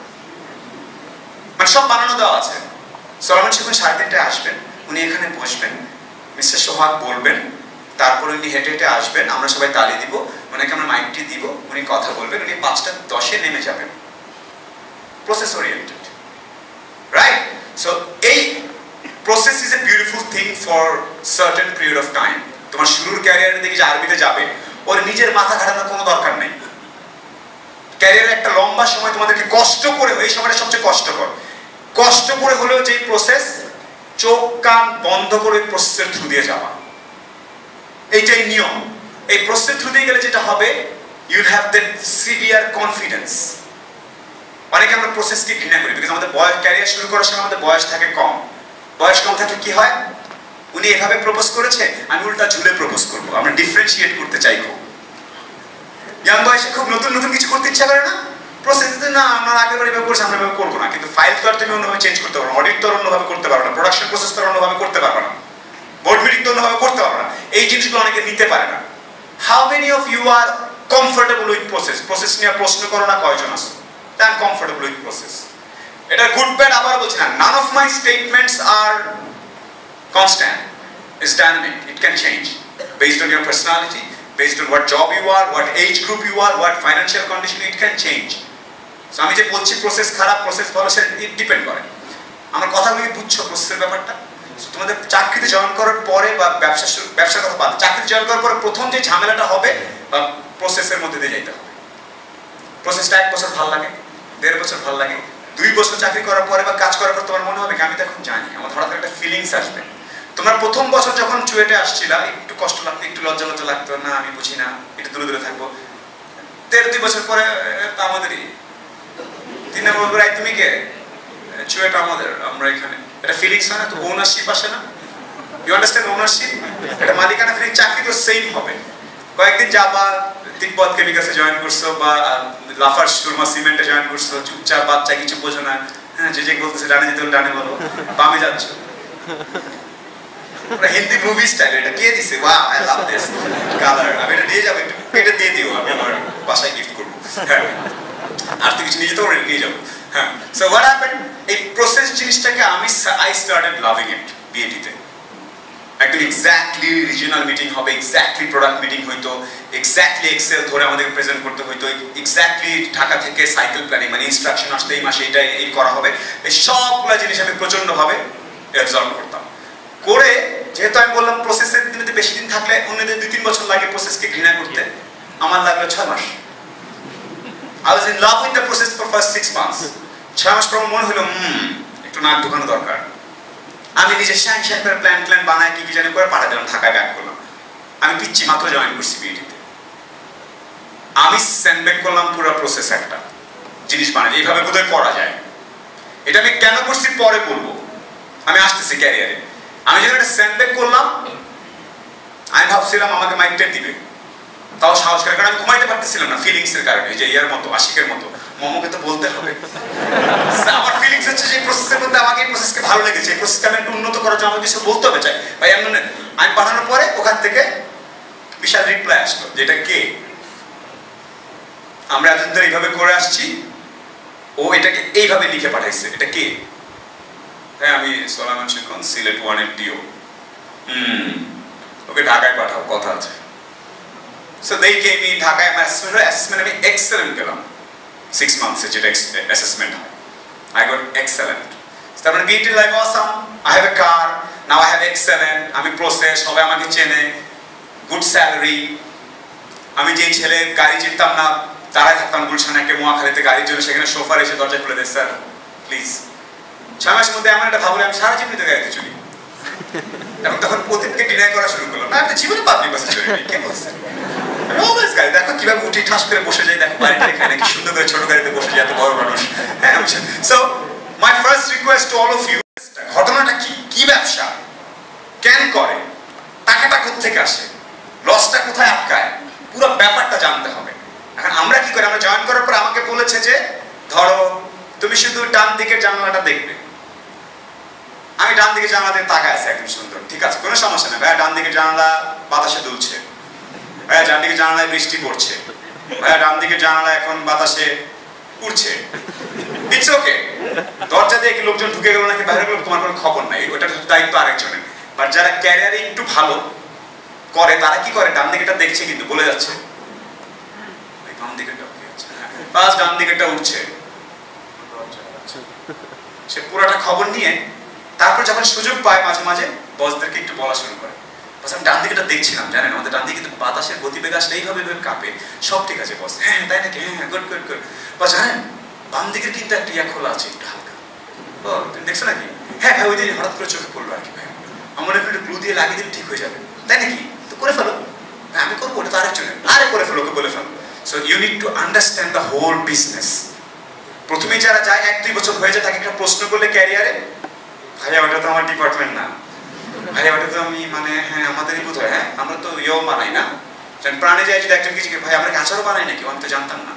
মানে সব বানানো দেওয়া আছে। সলোমন শিখুন 3:30টায় আসবেন, উনি এখানে বসবেন, মিস্টার সোহাগ বলবেন, তারপরে উনি হেঁটে হেঁটে আসবেন, আমরা সবাই তালি দিব, ওনাকে আমরা মাইকটি দিব, উনি কথা বলবেন, উনি 5:10 নেমে যাবেন। Process oriented, right? সো এই process is a beautiful thing for certain period of time. তোমার শুরুর ক্যারিয়ারের দিকে যে আর্মিতে যাবে, ওর নিজের মাথা ঘাটানোর কোনো দরকার নেই। ক্যারিয়ারের একটা লম্বা সময় তোমাদেরকে কষ্ট করে, এই সময়টা সবচেয়ে কষ্টকর, কষ্ট করে হলেও যে প্রসেস, চোখ কান বন্ধ করে প্রসেসের থ্রু দিয়ে যাওয়া, এইটাই নিয়ম। এই প্রসেসের থ্রু দিয়ে গেলে যেটা হবে, you'll have that severe confidence. অনেকে আমরা প্রসেসকে ঘৃণা করি, বিকজ আমাদের বয়স, ক্যারিয়ার শুরু করার সময় আমাদের বয়স থাকে কম। বয়স কম থাকলে কি হয়, উনি এভাবে প্রপোজ করেছে, আমি উল্টা ঝুলে প্রপোজ করবো, আমরা ডিফারেন্সিয়েট করতে চাই খুব। ইয়াং বয়সে খুব নতুন নতুন কিছু করতে ইচ্ছা করে না, প্রসেস না আমরা আগের বার এভাবে করছি, আমরা এভাবে করবো না। কিন্তু ফাইল তো আর তুমি অন্যভাবে চেঞ্জ করতে পারো না, অডিট তো অন্যভাবে করতে পারো না, প্রোডাকশন প্রসেস তো অন্যভাবে করতে পারো না, বোর্ড মিটিং তো অন্যভাবে করতে পারো না। এই জিনিসগুলো অনেকে নিতে পারে না। How many of you are comfortable with process? Process নিয়ে প্রশ্ন করো না, কয়জন আছো I am comfortable with process? এটা গুড ব্যাড আবার বলছি না, none of my statements are constant, it's dynamic, it can change based on your personality, based on what job you are, what age group you are, what financial condition, it can change. So আমি যে বলছি প্রসেস খারাপ, প্রসেস ভালো, সেটা ইট ডিপেন্ড করে। আমার কথাগুলো বুঝছো প্রসেসের ব্যাপারটা? তোমাদের চাকরিতে জয়েন করার পরে বা ব্যবসার কথা বাদ, চাকরিতে জয়েন করার পরে প্রথম যে ঝামেলাটা হবে, বা প্রসেসের মধ্যে দিয়ে যেতে হবে। প্রসেসটা 1 বছর ভালো লাগে, 1.5 বছর ভালো লাগে, 2 বছর চাকরি করার পরে বা কাজ করার পর তোমার মনে হবে আমি তো এখন জানি, আমার হঠাৎ একটা ফিলিংস আসবে। তোমার প্রথম বছর যখন চুয়েটে আসছিলা, একটু কষ্ট লাগতো, একটু লজ্জা লজ্জা লাগতো, না আমি বুঝি না, একটু দূরে দূরে থাকবো। 1.5-2 বছর পরে আমাদেরই 3 নম্বর করে তুমি কে, চুয়েট আমাদের, আমরা এখানে, এটা ফিলিংস হয় না? তো ওনারশিপ আসে না? You understand ownership? এটা মালিকানা ফিলিং। চাকরি তো সেম হবে। কয়েকদিন যাবা, তিব্বত কেমিক্যালসে জয়েন করছো বা লাফার সুরমা সিমেন্টে জয়েন করছো, চুপচাপ বাচ্চা, কিছু বোঝো না, হ্যাঁ যে বলতেছে ডানে যেতে ডানে বলো, বামে যাচ্ছ। হিন্দি মুভি স্টাইল, এটা কে দিছে? Wow, I love this colour. আমি এটা দিয়ে যাবো, এটা দিয়ে দিও, আমি আমার বাসায় গিফট করবো। হ্যাঁ, আর তো কিছু নিয়ে যেতে পারবো, নিয়ে যাবো। হ্যাঁ, সো হোয়াট হ্যাপেন্ড, এই প্রসেস জিনিসটাকে আই স্টার্টেড লাভিং ইট। বিএটিতে একদম এক্স্যাক্টলি রিজিওনাল মিটিং হবে, এক্স্যাক্টলি প্রোডাক্ট মিটিং হইতো, এক্স্যাক্টলি এক্সেল ধরে আমাদেরকে প্রেজেন্ট করতে হইতো, এক্স্যাক্টলি ঢাকা থেকে সাইকেল প্ল্যানিং, মানে ইনস্ট্রাকশন আসতে এই মাসে এইটা এই করা হবে, এই সবগুলো জিনিস আমি প্রচন্ডভাবে অ্যাবজর্ব করতাম। করে যেহেতু আমি বললাম প্রসেসের দিনে বেশি দিন থাকলে অন্যদের 2-3 বছর লাগে প্রসেসকে ঘৃণা করতে, আমার লাগলো 6 মাস। I was in love with the process for first 6 months. 6 মাস পর মনে হলো একটু নাক ঢুকানো দরকার। আমি নিজে শ্যাং করে প্ল্যান বানায় কি জানি করে পাঠা দিলাম, ঢাকায় ব্যাক করলাম। আমি পিচ্ছি মাত্র জয়েন করছি বিএটিতে। আমি স্যান্ডব্যাগ করলাম পুরো প্রসেস, একটা জিনিস বানাই এইভাবে বোধহয় করা যায়। এটা আমি কেন করছি পরে বলবো, আমি আসতেছি ক্যারিয়ারে। আমি যখন একটা স্যান্ডব্যাগ করলাম, আমি ভাবছিলাম আমাকে মাইকটা দিবে, তাও সাহস করে, কারণ আমি ঘুমাইতে পারতেছিলাম না ফিলিংসের কারণে, যে ইয়ার মতো আশিকের মতো মোমোকে তো বলতে হবে। আমার ফিলিংস হচ্ছে যে প্রসেসের মধ্যে আমাকে এই প্রসেসকে ভালো লেগেছে, এই প্রসেসকে আমি একটু উন্নত করার জন্য আমাকে কিছু বলতে হবে চাই ভাই। আমি পাঠানোর পরে ওখান থেকে বিশাল রিপ্লাই আসলো, যেটা কে, আমরা এতদিন ধরে এইভাবে করে আসছি, ও এটাকে এইভাবে লিখে পাঠাইছে, এটা কে? হ্যাঁ, আমি সোলাইমান শিখন, সিলেট 1 ডিও। ওকে ঢাকায় পাঠাও, কথা আছে। So they gave me ঢাকায় আমার অ্যাসেসমেন্ট আমি এক্সেলেন্ট পেলাম 6 মান্থসে, যেটা অ্যাসেসমেন্ট হয়। I got excellent. তার মানে BT life awesome. I have a car. Now I have excellent. আমি প্রসেস, সবাই আমাকে চেনে, গুড স্যালারি। আমি যেই ছেলে গাড়ি চিনতাম না, তারাই থাকতাম গুলশানে একে মোয়াখালীতে গাড়ির জন্য, সেখানে সোফার এসে দরজা খুলে দেয়, স্যার প্লিজ। 6 মাসের মধ্যে এমন একটা ভাবলে আমি সারা জীবন গাড়িতে চলি। এবং তখন প্রদীপকে ডিনাই করা শুরু করলো, না আমি তো জীবনে পাবলিক বাসে চড়িনি, কে বলছে? অলওয়েজ গাড়ি দেখো কিভাবে উঠি ঠাস করে বসে যাই, দেখো বাড়িটা এখানে কি সুন্দর করে ছোট গাড়িতে বসে যায় এত বড় মানুষ। হ্যাঁ, so my first request to all of you, ঘটনাটা কি, কি ব্যবসা, কেন করে, টাকাটা কোত্থেকে আসে, লসটা কোথায় আটকায়, পুরো ব্যাপারটা জানতে হবে। এখন আমরা কি করি, আমরা জয়েন করার পর আমাকে বলেছে যে ধরো তুমি শুধু ডান দিকের জানালাটা দেখবে। আমি ডান দিকে জানালা দিয়ে তাকায় আছি একদম সুন্দর, ঠিক আছে কোনো সমস্যা নেই ভাইয়া, ডান দিকে জানালা বাতাসে দুলছে, ভাইয়া ডান দিকে জানালায় বৃষ্টি পড়ছে, ভাইয়া ডান দিকে জানালা এখন বাতাসে উড়ছে, ইটস ওকে। দরজা দিয়ে কি লোকজন ঢুকে গেল নাকি বাইরে গেল তোমার কোনো খবর নাই, ওটার দায়িত্ব আরেকজনের। বাট যারা ক্যারিয়ারে একটু ভালো করে তারা কি করে, ডান দিকেটা দেখছে কিন্তু বলে যাচ্ছে বাম দিকেটা বাস ডান দিকেটা উঠছে, সে পুরোটা খবর নিয়ে তারপর যখন সুযোগ পায় মাঝে মাঝে বসদেরকে একটু বলা শুরু করে, বস আমি ডান দিকেটা দেখছিলাম, জানেন আমাদের ডান দিকে কিন্তু বাতাসের গতিবেগ আসলে এইভাবে কাঁপে, সব ঠিক আছে বস, হ্যাঁ তাই নাকি, হ্যাঁ গুড গুড গুড, বস জানেন বাম দিকের কিন্তু একটা ইয়া খোলা আছে একটু হালকা, ও তুমি দেখছো নাকি, হ্যাঁ ভাই ওই দিন হঠাৎ করে চোখে পড়লো আর কি, ভাই আমার একটু গ্লু দিয়ে লাগিয়ে দিলে ঠিক হয়ে যাবে, তাই নাকি, তো করে ফেলো, আমি করবো ওটা তো আরেকজনের, আরে করে ফেলো, ওকে বলে ফেলো। So you need to understand the whole business. প্রথমেই যারা যায় 1-2 বছর হয়ে যায় তাকে একটা প্রশ্ন করলে ক্যারিয়ারে, ভাইয়া ওটা তো আমার ডিপার্টমেন্ট না, ভাইয়া ওটা তো আমি মানে হ্যাঁ আমাদেরই বোধ হয়, হ্যাঁ আমরা তো ইয়েও বানাই না, প্রাণে যায় যদি একজন কিছু ভাই আমরা আচারও বানাই নাকি, আমি তো জানতাম না,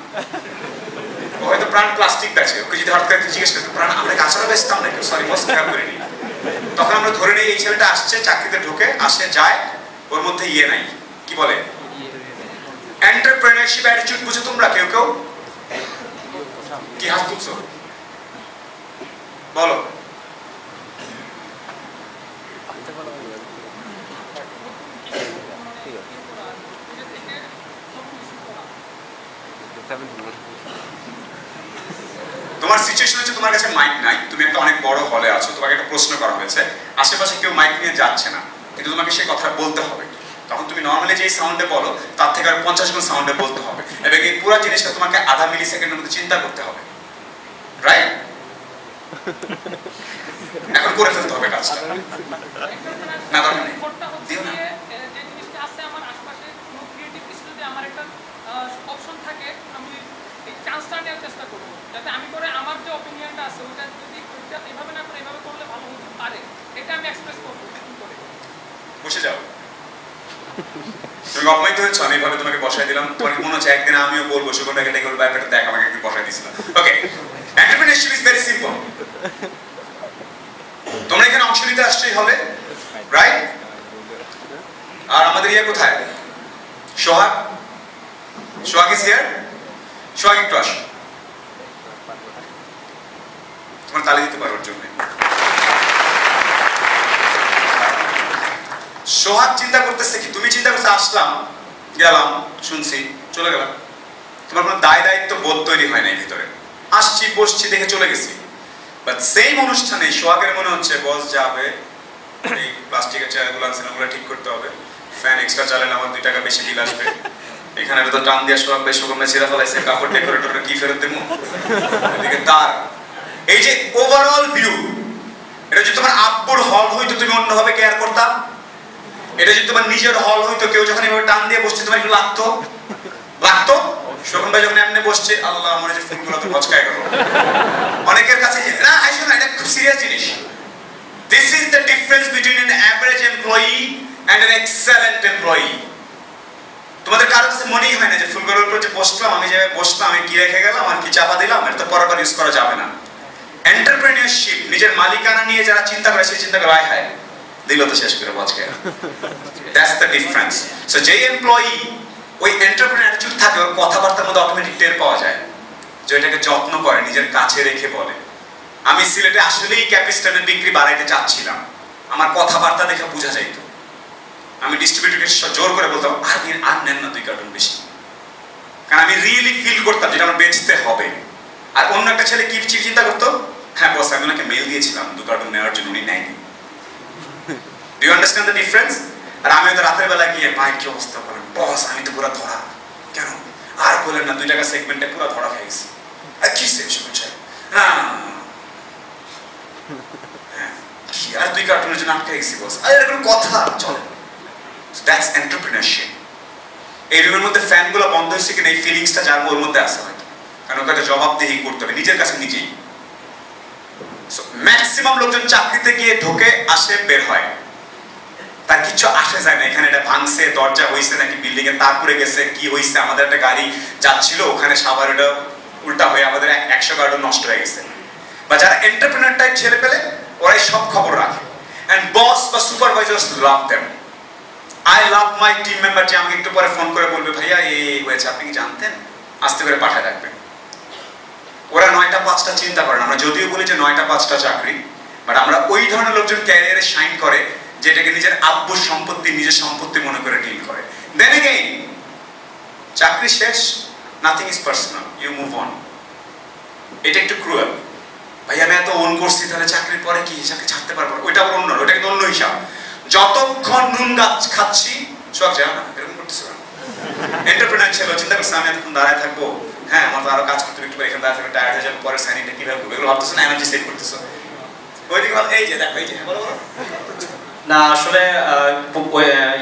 ও হয়তো প্রাণ প্লাস্টিক বেচে, ওকে যদি হঠাৎ করে জিজ্ঞেস করতো প্রাণ আমরা আচারও বেচতাম নাকি, সরি বস খারাপ করে নি, তখন আমরা ধরে নিই এই ছেলেটা আসছে চাকরিতে ঢোকে আসে যায়, ওর মধ্যে ইয়ে নাই, কি বলে এন্টারপ্রেনারশিপ অ্যাটিটিউড, বুঝো তোমরা কেউ কেউ, কি হাত তুলছো বলো, তোমার সিচুয়েশন হচ্ছে তোমার কাছে মাইক নাই, তুমি একটা অনেক বড় হলে আছো, তোমাকে একটা প্রশ্ন করা হয়েছে, আশেপাশে কেউ মাইক নিয়ে যাচ্ছে না, কিন্তু তোমাকে সেই কথা বলতে হবে, তখন তুমি নর্মালি যেই সাউন্ডে বলো তার থেকে আরো 50 গুণ সাউন্ডে বলতে হবে, এবং এই পুরো জিনিসটা তোমাকে আধা মিলি সেকেন্ডের মধ্যে চিন্তা করতে হবে, রাইট? এখন করে ফেলতে হবে কাজটা, না দরকার নেই দিও না। চেষ্টা করবো যাতে আমি করে আমার যে অপিনিয়নটা আছে ওটা যদি এভাবে না করে এভাবে করলে ভালো হতে পারে, এটা আমি এক্সপ্রেস করবো করে। বসে যাও, তুমি অপমানিত হয়েছো, আমি এভাবে তোমাকে বসাই দিলাম, তোমার মনে হচ্ছে একদিন আমিও বলবো সুগন্ধাকে ডেকে বলবো ব্যাপারটা দেখ আমাকে একদিন বসাই দিয়েছিল। ওকে, এন্টারপ্রেনারশিপ ইজ ভেরি সিম্পল। তোমরা এখানে অংশ নিতে আসছোই হলে, রাইট? আর আমাদের ইয়ে কোথায়, সোহাগ, সোহাগ ইজ হিয়ার, সোহাগ একটু আসো, তোমার তালি দিতে পারো ওর জন্য। সোহাগ চিন্তা করতেছে কি, তুমি চিন্তা করতে আসলাম গেলাম শুনছি চলে গেলাম, তোমার কোনো দায় দায়িত্ব বোধ তৈরি হয় না ভিতরে, আসছি বসছি দেখে চলে গেছি। বাট সেম অনুষ্ঠানে সোহাগের মনে হচ্ছে বস যাবে, এই প্লাস্টিকের চেয়ারগুলো আনছিলাম ওগুলো ঠিক করতে হবে, ফ্যান এক্সট্রা চালালে আমার 2 টাকা বেশি বিল আসবে, এখানে তো টান দিয়ে সোহাগ বেশ সুগমে ছেড়ে ফেলাইছে, কাপড় ডেকোরেটরে কি ফেরত দেবো, এদিকে তার এই যে ওভারঅল ভিউ, এটা যদি তোমার আব্বুর হল হইতো তুমি অন্যভাবে কেয়ার করতাম, এটা যদি তোমার নিজের হল হইতো কেউ যখন এভাবে টান দিয়ে বসছে তোমার একটু লাগতো, লাগতো? শোভন ভাই যখন এমনি বসছে, আল্লাহ আমার যে ফুলগুলো তো ভচকায় গেল, অনেকের কাছে না আইসো না, এটা খুব সিরিয়াস জিনিস। This is the difference between an average employee and an excellent employee. তোমাদের কারো কাছে মনেই হয় না যে ফুলগুলোর উপর যে বসলাম, আমি যে বসলাম আমি কি রেখে গেলাম আর কি চাপা দিলাম, এটা তো পরবার ইউজ করা যাবে না। এন্টারপ্রেনিয়রশিপ নিজের মালিকানা নিয়ে যারা চিন্তা করে সেই চিন্তা করে আয় হায় দিল তো শেষ করে বচকায়, দ্যাটস দ্য ডিফারেন্স। সো যে এমপ্লয়ি ওই এন্টারপ্রেনার অ্যাটিটিউড থাকে, ওর কথাবার্তার মধ্যে অটোমেটিক টের পাওয়া যায় যে এটাকে যত্ন করে নিজের কাছে রেখে বলে। আমি সিলেটে আসলেই ক্যাপিস্টনের বিক্রি বাড়াইতে চাচ্ছিলাম, আমার কথাবার্তা দেখে বোঝা যাইত, আমি ডিস্ট্রিবিউটরকে জোর করে বলতাম আর নেন না 2 কার্টুন বেশি, কারণ আমি রিয়েলি ফিল করতাম যেটা আমার বেচতে হবে। আর অন্য একটা ছেলে কি চিন্তা করতো, হ্যাঁ বস আমি ওনাকে মেল দিয়েছিলাম 2 কার্টুন নেওয়ার জন্য, উনি নেয়নি। Do you understand the difference? আর আমি তো রাতের বেলা গিয়ে ভাই কি অবস্থা করেন বস, আমি তো পুরো ধরা, কেন আর বলেন না 2 টাকা সেগমেন্টে পুরো ধরা হয়ে গেছি, আর কি সেকশন চাই, হ্যাঁ আর 2 কার্টুনের জন্য আটকে গেছি বস, আর এরকম কথা চলে। That's entrepreneurship. এই রুমের মধ্যে ফ্যানগুলো বন্ধ হয়েছে কিনা এই ফিলিংসটা যার ওর মধ্যে আসে হয়তো, কারণ ওকে জবাবদিহি করতে হবে নিজের কাছে নিজেই। ম্যাক্সিমাম লোকজন চাকরিতে গিয়ে ঢোকে, আসে, বের হয়, তার কিছু আসে যায় না এখানে এটা ভাঙছে, দরজা হয়েছে নাকি বিল্ডিং এ তার পরে গেছে, কি হয়েছে, আমাদের একটা গাড়ি যাচ্ছিল ওখানে সাবার এটা উল্টা হয়ে আমাদের 100 গার্ডও নষ্ট হয়ে গেছে। বা যারা এন্টারপ্রেনার টাইপ ছেড়ে পেলে ওরাই সব খবর রাখে। এন্ড বস বা supervisors love them. I love my team member যে আমাকে একটু পরে ফোন করে বলবে ভাইয়া এই হয়েছে, আপনি কি জানতেন, আস্তে করে পাঠায় রাখবেন। ওরা 9টা 5টা চিন্তা করেন। আমরা যদিও বলি যে 9টা 5টা চাকরি, বাট আমরা ওই ধরনের লোকজন ক্যারিয়ারে শাইন করে যেটাকে নিজের আব্বুর সম্পত্তি নিজের সম্পত্তি মনে করে ডিল করে। দেন এগেইন চাকরি শেষ, nothing is personal, you move on. এটা একটু ক্রুয়েল। ভাই আমি এত ওন করছি, তাহলে চাকরির পরে কি চাকরি ছাড়তে পারবো না, ওইটা আবার অন্য, ওইটা কিন্তু অন্য হিসাব। যতক্ষণ নুন গাছ খাচ্ছি সব যায় না, এরকম করতেছে না। এন্টারপ্রেনার ছিল, চিন্তা করছে আমি এতক্ষণ দাঁড়ায় থাকবো, হ্যাঁ আমার তো আরো কাজ করতে একটু এখানে দাঁড়ায় থাকবে, টায়ার্ড হয়ে যাবে, পরে সাইনিংটা কিভাবে করবো এগুলো ভাবতেছো না, এনার্জি সেভ করতেছো। ওইদিকে এই যে দেখো, এই যে বলো বলো। না আসলে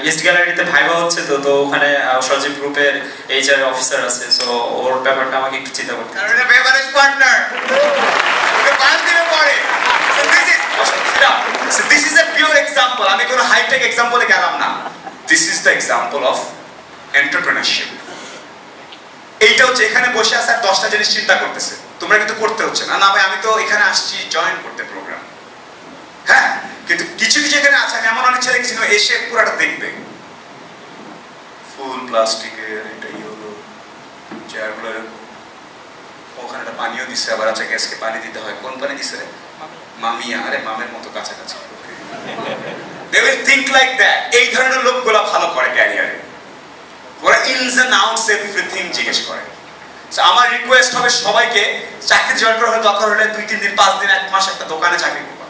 ইস্ট গ্যালারিতে ভাইবা হচ্ছে, তো তো ওখানে সজীব গ্রুপের এইচআর অফিসার আছে, সো ওর ব্যাপারটা আমাকে একটু চিন্তা করতে। কারণ এটা বেভারেজ পার্টনার, ওকে পাঁচ দিনে পরে। So this is a pure example. আমি কোনো হাইটেক এক্সাম্পলে গেলাম না। This is the example of entrepreneurship. এইটা হচ্ছে এখানে বসে আছে আর 10টা জিনিস চিন্তা করতেছে, তোমরা কিন্তু করতে হচ্ছে না। না ভাই আমি তো এখানে আসছি জয়েন করতে প্রোগ্রাম, হ্যাঁ, কিন্তু কিছু কিছু এখানে আছে আমি এমন অনেক ছেলে কিছু এসে পুরাটা দেখবে, ফুল প্লাস্টিকের এটা হলো চেয়ারগুলো এরকম, ওখানে একটা পানিও দিচ্ছে, আবার আছে গ্যাসকে পানি দিতে হয়, কোন পানি দিচ্ছে রে? মামিয়া, আরে মামের মতো কাছাকাছি। They will think like that. এই ধরনের লোকগুলো ভালো করে ক্যারিয়ারে, ওরা ইনস এন্ড আউটস এভরিথিং জিজ্ঞেস করে। আমার রিকোয়েস্ট হবে সবাইকে চাকরি জয়েন করা হলে দরকার হলে 2-3 দিন 5 দিন 1 মাস একটা দোকানে চাকরি করবা,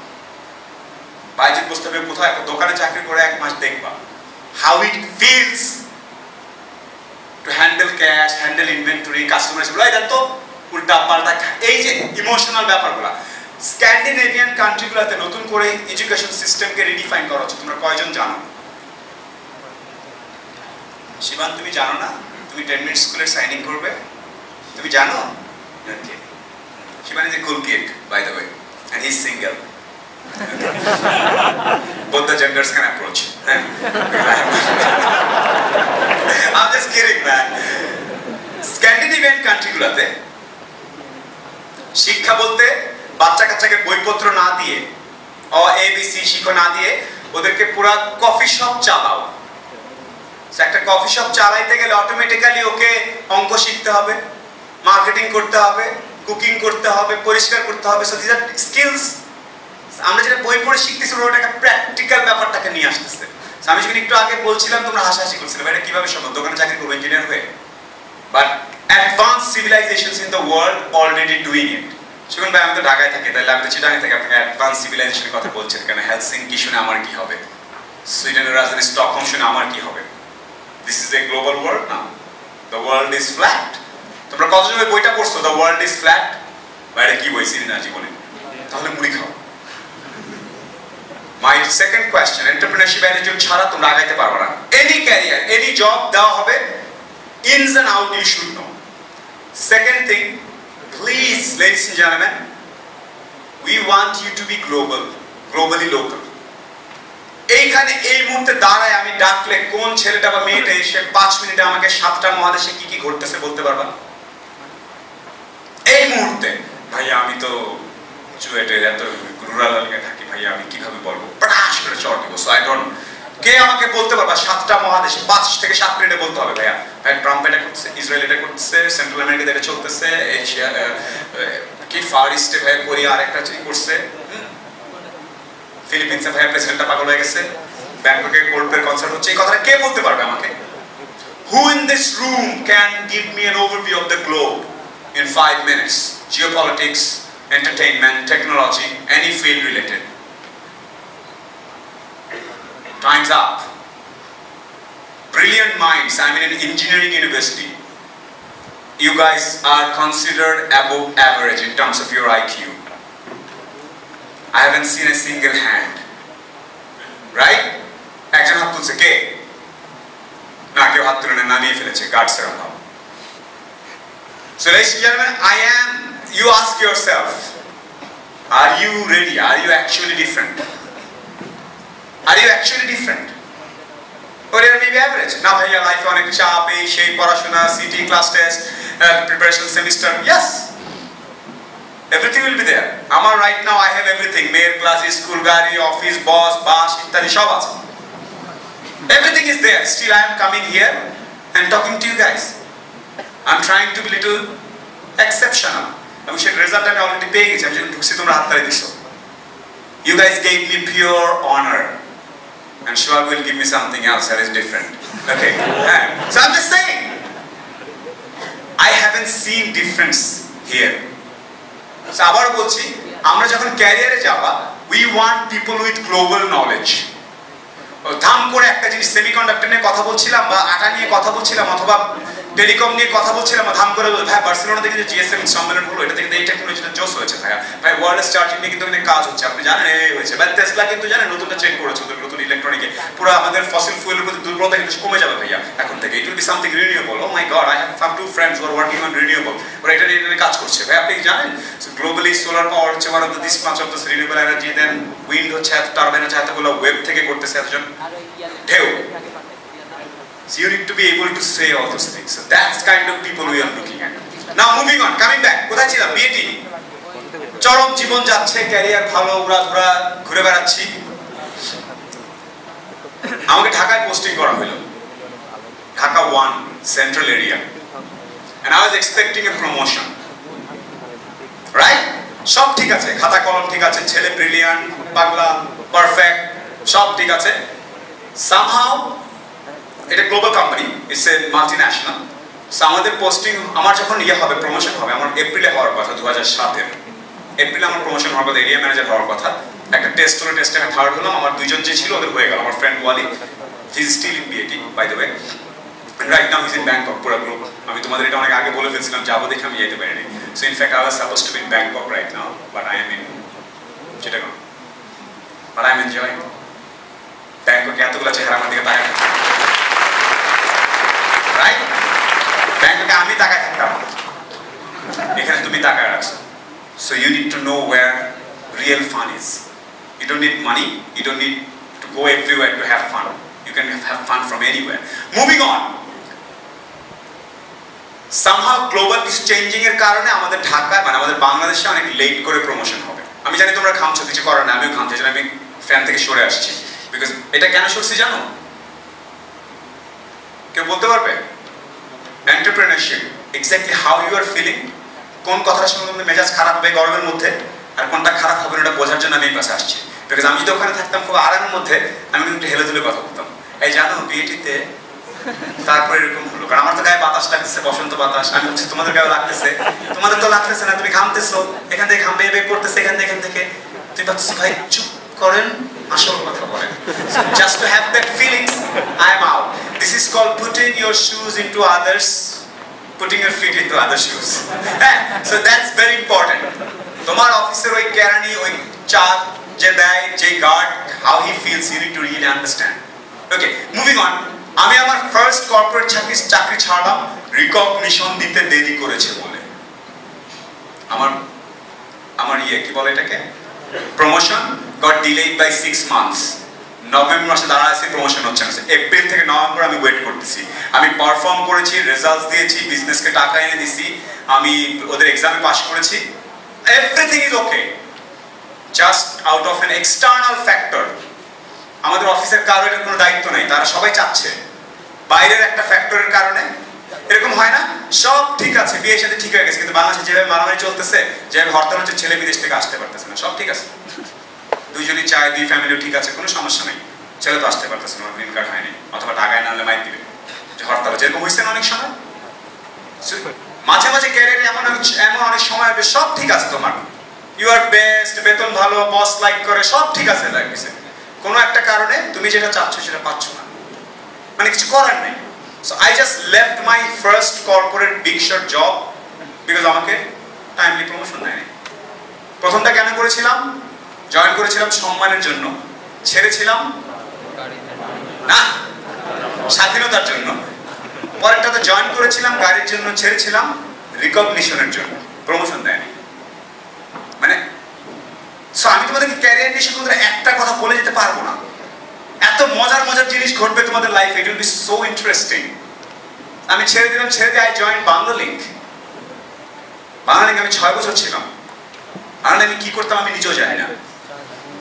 বাইরে বুঝতে হবে কোথাও একটা দোকানে চাকরি করে 1 মাস দেখবা how it feels to handle cash, handle inventory, customer এসে বলে তো উল্টা পাল্টা, এই যে ইমোশনাল ব্যাপারগুলো। স্ক্যান্ডিনেভিয়ান কান্ট্রিগুলোতে নতুন করে এডুকেশন সিস্টেমকে রিডিফাইন করা হচ্ছে, তোমরা কয়জন জানো? শিবান তুমি জানো না? তুমি 10 মিনিট স্কুলের সাইনিং করবে, তুমি জানো? Okay, Shiban is a cool kid by the way and he is single. Both the genders can approach. I'm just kidding man. Scandinavian কান্ট্রিগুলোতে শিক্ষা বলতে বাচ্চা কাচ্চাকে বইপত্র না দিয়ে, ABC শিক্ষা না দিয়ে ওদেরকে পুরো কফি শপ চালাও। একটা কফি শপ চালাইতে গেলে অটোমেটিক্যালি ওকে অঙ্ক শিখতে হবে, মার্কেটিং করতে হবে, কুকিং করতে হবে, পরিষ্কার করতে হবে। So this are skills. আমরা যেটা বই পড়ে শিখতেছি ওটা একটা প্র্যাকটিক্যাল ব্যাপারটাকে নিয়ে আসতেছে। আমি যখন একটু আগে বলছিলাম তোমরা হাসাহাসি করছিলে এটা কিভাবে সম্ভব, দোকানে চাকরি করবো ইঞ্জিনিয়ার হয়ে, but advance civilisations in the world already doing it. সেখানে ভাই আমি তো ঢাকায় থাকি, তাহলে আমি তো চিটাগাং থেকে আপনাকে অ্যাডভান্স সিভিলাইজেশনের কথা বলছেন কেন? হেলসিঙ্কি শুনে আমার কি হবে? সুইডেনের রাজধানী স্টকহোম শুনে আমার কি হবে? This is a global world না, দ্য ওয়ার্ল্ড ইজ ফ্ল্যাট। তোমরা কতজন ওই বইটা পড়ছো দ্য ওয়ার্ল্ড ইজ ফ্ল্যাট? বা এটা কি বই চিনি না জীবনে, তাহলে মুড়ি খাও। My second question, entrepreneurship attitude ছাড়া তোমরা আগাইতে পারবে না। Any career, any job দেওয়া হবে, ins and out you should know. Second thing, please, ladies and gentlemen, we want you to be global, globally local. এইখানে এই মুহূর্তে দাঁড়ায় আমি ডাকলে কোন ছেলেটা বা মেয়েটা এসে 5 মিনিটে আমাকে 7টা মহাদেশে কি কি ঘটতেছে বলতে পারবা? এই মুহূর্তে ভাই আমি তো চুয়েটে এত রুরাল এলাকায় থাকি, ভাই আমি কিভাবে বলবো? পটাশ করে চট দিব। সো আই ডোন্ট, কে আমাকে বলতে পারবা 7টা মহাদেশে 5 থেকে 7 মিনিটে বলতে হবে ভাইয়া ভাই ট্রাম্প এটা করতেছে, ইসরায়েল এটা করতেছে, সেন্ট্রাল আমেরিকাতে এটা চলতেছে, এশিয়া কি ফার ইস্টে ভাই কোরিয়া আরেকটা করছে, ফিলিপিন্সে ভাই প্রেসিডেন্টটা পাগল হয়ে গেছে, ব্যাংককে কোল্ডপ্লের কনসার্ট হচ্ছে, এই কথাটা কে বলতে পারবে আমাকে? Who in this room can give me an overview of the globe in 5 minutes? Geopolitics, entertainment, technology, any field related. Time's up. Brilliant minds. I'm in an engineering university. You guys are considered above average in terms of your IQ. I haven't seen a single hand. Right? একজন হাত তুলছে, কে? না, কেউ হাত তুলে নামিয়ে ফেলেছে, গার্ডসের অভাব। So ladies and gentlemen, you ask yourself, are you ready? Are you actually different? Are you actually different? Or you are maybe average? না ভাইয়া লাইফে অনেক চাপ, এই সেই পড়াশোনা, city, class test, preparation semester. Yes. Everything will be there. আমার right now I have everything. মেয়ের ক্লাস, স্কুল, গাড়ি, অফিস, বস, বাস ইত্যাদি সব আছে। Everything is there. Still I am coming here and talking to you guys. I'm trying to be little exceptional. এবং সেই রেজাল্ট আমি অলরেডি পেয়ে গেছি। আমি যখন ঢুকছি তোমরা হাততালি দিছো। You guys gave me pure honor. And Shwag will give me something else that is different. Okay. So I'm just saying, I haven't seen difference here. So আবার বলছি, আমরা যখন ক্যারিয়ারে যাবা, we want people with global knowledge. ধাম করে একটা জিনিস সেমিকন্ডাক্টর নিয়ে কথা বলছিলাম বা আটা নিয়ে কথা বলছিলাম অথবা টেলিকম নিয়ে কথা বলছিলাম, ধাম করে ভাই বার্সেলোনা থেকে যে জিএসএম সম্মেলন হলো, এটা থেকে এই টেকনোলজিটা জোস হয়েছে ভাইয়া, ভাই ওয়ারলেস চার্জিং নিয়ে কিন্তু অনেক কাজ হচ্ছে, আপনি জানেন এই হয়েছে, বা টেসলা কিন্তু জানেন নতুনটা চেক করেছে, ওদের নতুন ইলেকট্রনিকে পুরো আমাদের ফসিল ফুয়েলের প্রতি দুর্বলতা কিন্তু কমে যাবে ভাইয়া এখন থেকে। It will be something renewable. Oh my God, I have some two friends who are working on renewable, ওরা এটা নিয়ে কাজ করছে ভাই, আপনি জানেন গ্লোবালি সোলার পাওয়ার হচ্ছে one of the this much of the renewable energy, then wind হচ্ছে এত, টারবাইন হচ্ছে এতগুলো, ওয়েব থেকে করতেছে এতজন ঢেউ। So you need to be able to say all those things. So that's kind of people we are looking at. Now moving on, coming back. কোথায় ছিলাম? বিএটি। চরম জীবন যাচ্ছে, ক্যারিয়ার ভালো, উড়াধুরা ঘুরে বেড়াচ্ছি। আমাকে ঢাকায় পোস্টিং করা হলো, Dhaka 1 central area, and I was expecting a promotion. Right? সব ঠিক আছে, খাতা কলম ঠিক আছে, ছেলে ব্রিলিয়ান্ট, পাগলা, পারফেক্ট, সব ঠিক আছে। Somehow এটা global company, it's a multinational. So আমাদের পোস্টিং, আমার যখন হবে প্রমোশন হবে, আমার এপ্রিলে হওয়ার কথা, 2007-এর এপ্রিলে আমার প্রমোশন হওয়ার কথা, এরিয়া ম্যানেজার হওয়ার কথা। একটা টেস্ট হলো, টেস্টে আমি থার্ড হলাম, আমার দুইজন যে ছিল ওদের হয়ে গেল। আমার friend Wali, he is still in BAT by the way, and right now he is in Bangkok, পুরো গ্রুপ। আমি তোমাদের এটা অনেক আগে বলে ফেলছিলাম, যাবো দেখে আমি যেতে পারিনি। So in fact I was suppose two be in Bangkok right now, but I am in Chittagong, but I am enjoying. ব্যাংককে এতগুলো চেহারা আমার দিকে তাকায়, রাইট? ব্যাংককে আমি তাকায় থাকতাম, এখানে তুমি তাকায় রাখছো। So you need to know where real fun is. You don't need money, you don't need to go everywhere to have fun, you can have fun from anywhere. Moving on, somehow global changing এর কারণে আমাদের ঢাকায়, মানে আমাদের বাংলাদেশে অনেক লেট করে প্রমোশন হবে। আমি জানি তোমরা ঘামছো, কিছু করার না, আমিও ঘামছি, আমি ফ্যান থেকে সরে আসছি। বিকজ এটা কেন সরছি জানো? কেউ বলতে পারবে? Entrepreneurship, exactly how you are feeling, কোন কথাটার সঙ্গে তোমাদের মেজাজ খারাপ হবে গরমের মধ্যে, আর কোনটা খারাপ হবে ওটা বোঝার জন্য আমি এই পাশে আসছি। বিকজ আমি যদি ওখানে থাকতাম খুব আরামের মধ্যে, আমি কিন্তু একটু হেলে দুলে কথা বলতাম, এই জানো বিএটিতে তারপরে এরকম হলো, কারণ আমার তো গায়ে বাতাস লাগতেছে, বসন্ত বাতাস, আমি হচ্ছে তোমাদের গায়ে লাগতেছে, তোমাদের তো লাগতেছে না, তুমি ঘামতেছো, এখান থেকে ঘামবে বের করতেছে, এখান থেকে তুই ভাবছিস ভাই চুপ করেন, আসল কথা বলেন। Just to have that feelings, I am out. This is called putting your shoes into others, putting your feet into other shoes. So that's very important. তোমার অফিসের ওই কেরানি, ওই চাঁদ যে দেয়, যে guard, how he feels, you need to really understand. Okay, moving on. আমি আমার ফার্স্ট কর্পোরেট চাকরি ছাড়লাম রিকগনিশন দিতে দেরি করেছে বলে। আমার কি বলে এটাকে, promotion got delayed by 6 months। November মাসে দাঁড়াচ্ছে, প্রমোশন হচ্ছে না। এপ্রিল থেকে নভেম্বর আমি ওয়েট করতেছি। আমি পারফর্ম করেছি, রেজাল্টস দিয়েছি, বিজনেসকে টাকা এনে দিছি, আমি ওদের এক্সামে পাস করেছি, everything is okay. Just out of an external factor, আমাদের অফিসের কারো এটার কোনো দায়িত্ব নেই, তারা সবাই চাচ্ছে, বাইরের একটা ফ্যাক্টরের কারণে এরকম হয় না। সব ঠিক আছে, বিয়ের সাথে ঠিক হয়ে গেছে, কিন্তু বাংলাদেশে যেভাবে মারামারি চলতেছে, যেভাবে হরতাল হচ্ছে, ছেলে বিদেশ থেকে আসতে পারতেছে না, সব ঠিক আছে, দুইজনই চায়, দুই ফ্যামিলিও ঠিক আছে, কোনো সমস্যা নেই, ছেলে তো আসতে পারতেছে না, গ্রিন কার্ড হয়নি, অথবা টাকায় না হলে মাইক দিবে, যে হরতাল যেরকম হয়েছে না অনেক সময়। মাঝে মাঝে ক্যারিয়ারে এমন অনেক সময় হবে সব ঠিক আছে, তোমার ইউ আর বেস্ট, বেতন ভালো, বস লাইক করে, সব ঠিক আছে, লাগছে কোনো একটা কারণে তুমি যেটা চাচ্ছ সেটা পাচ্ছ না, মানে কিছু করার নেই। So I just left my first corporate big shot job because আমাকে টাইমলি প্রমোশন দেয়নি। প্রথমটা কেন করেছিলাম? জয়েন করেছিলাম সম্মানের জন্য, ছেড়েছিলাম না স্বাধীনতার জন্য। পরেরটাতে জয়েন করেছিলাম গাড়ির জন্য, ছেড়েছিলাম রিকগনিশনের জন্য। প্রমোশন দেয়নি মানে। সো আমি তোমাদেরকে ক্যারিয়ার নিয়ে শুধু একটা কথা বলে যেতে পারবো না। এত মজার মজার জিনিস ঘটবে তোমাদের লাইফে, ইট উইল বি সো ইন্টারেস্টিং। আমি ছেড়ে দিলাম, ছেড়ে দিয়ে আই জয়েন বাংলালিংক। বাংলালিংক আমি 6 বছর ছিলাম। আর আমি কি করতাম আমি নিজেও জানি না,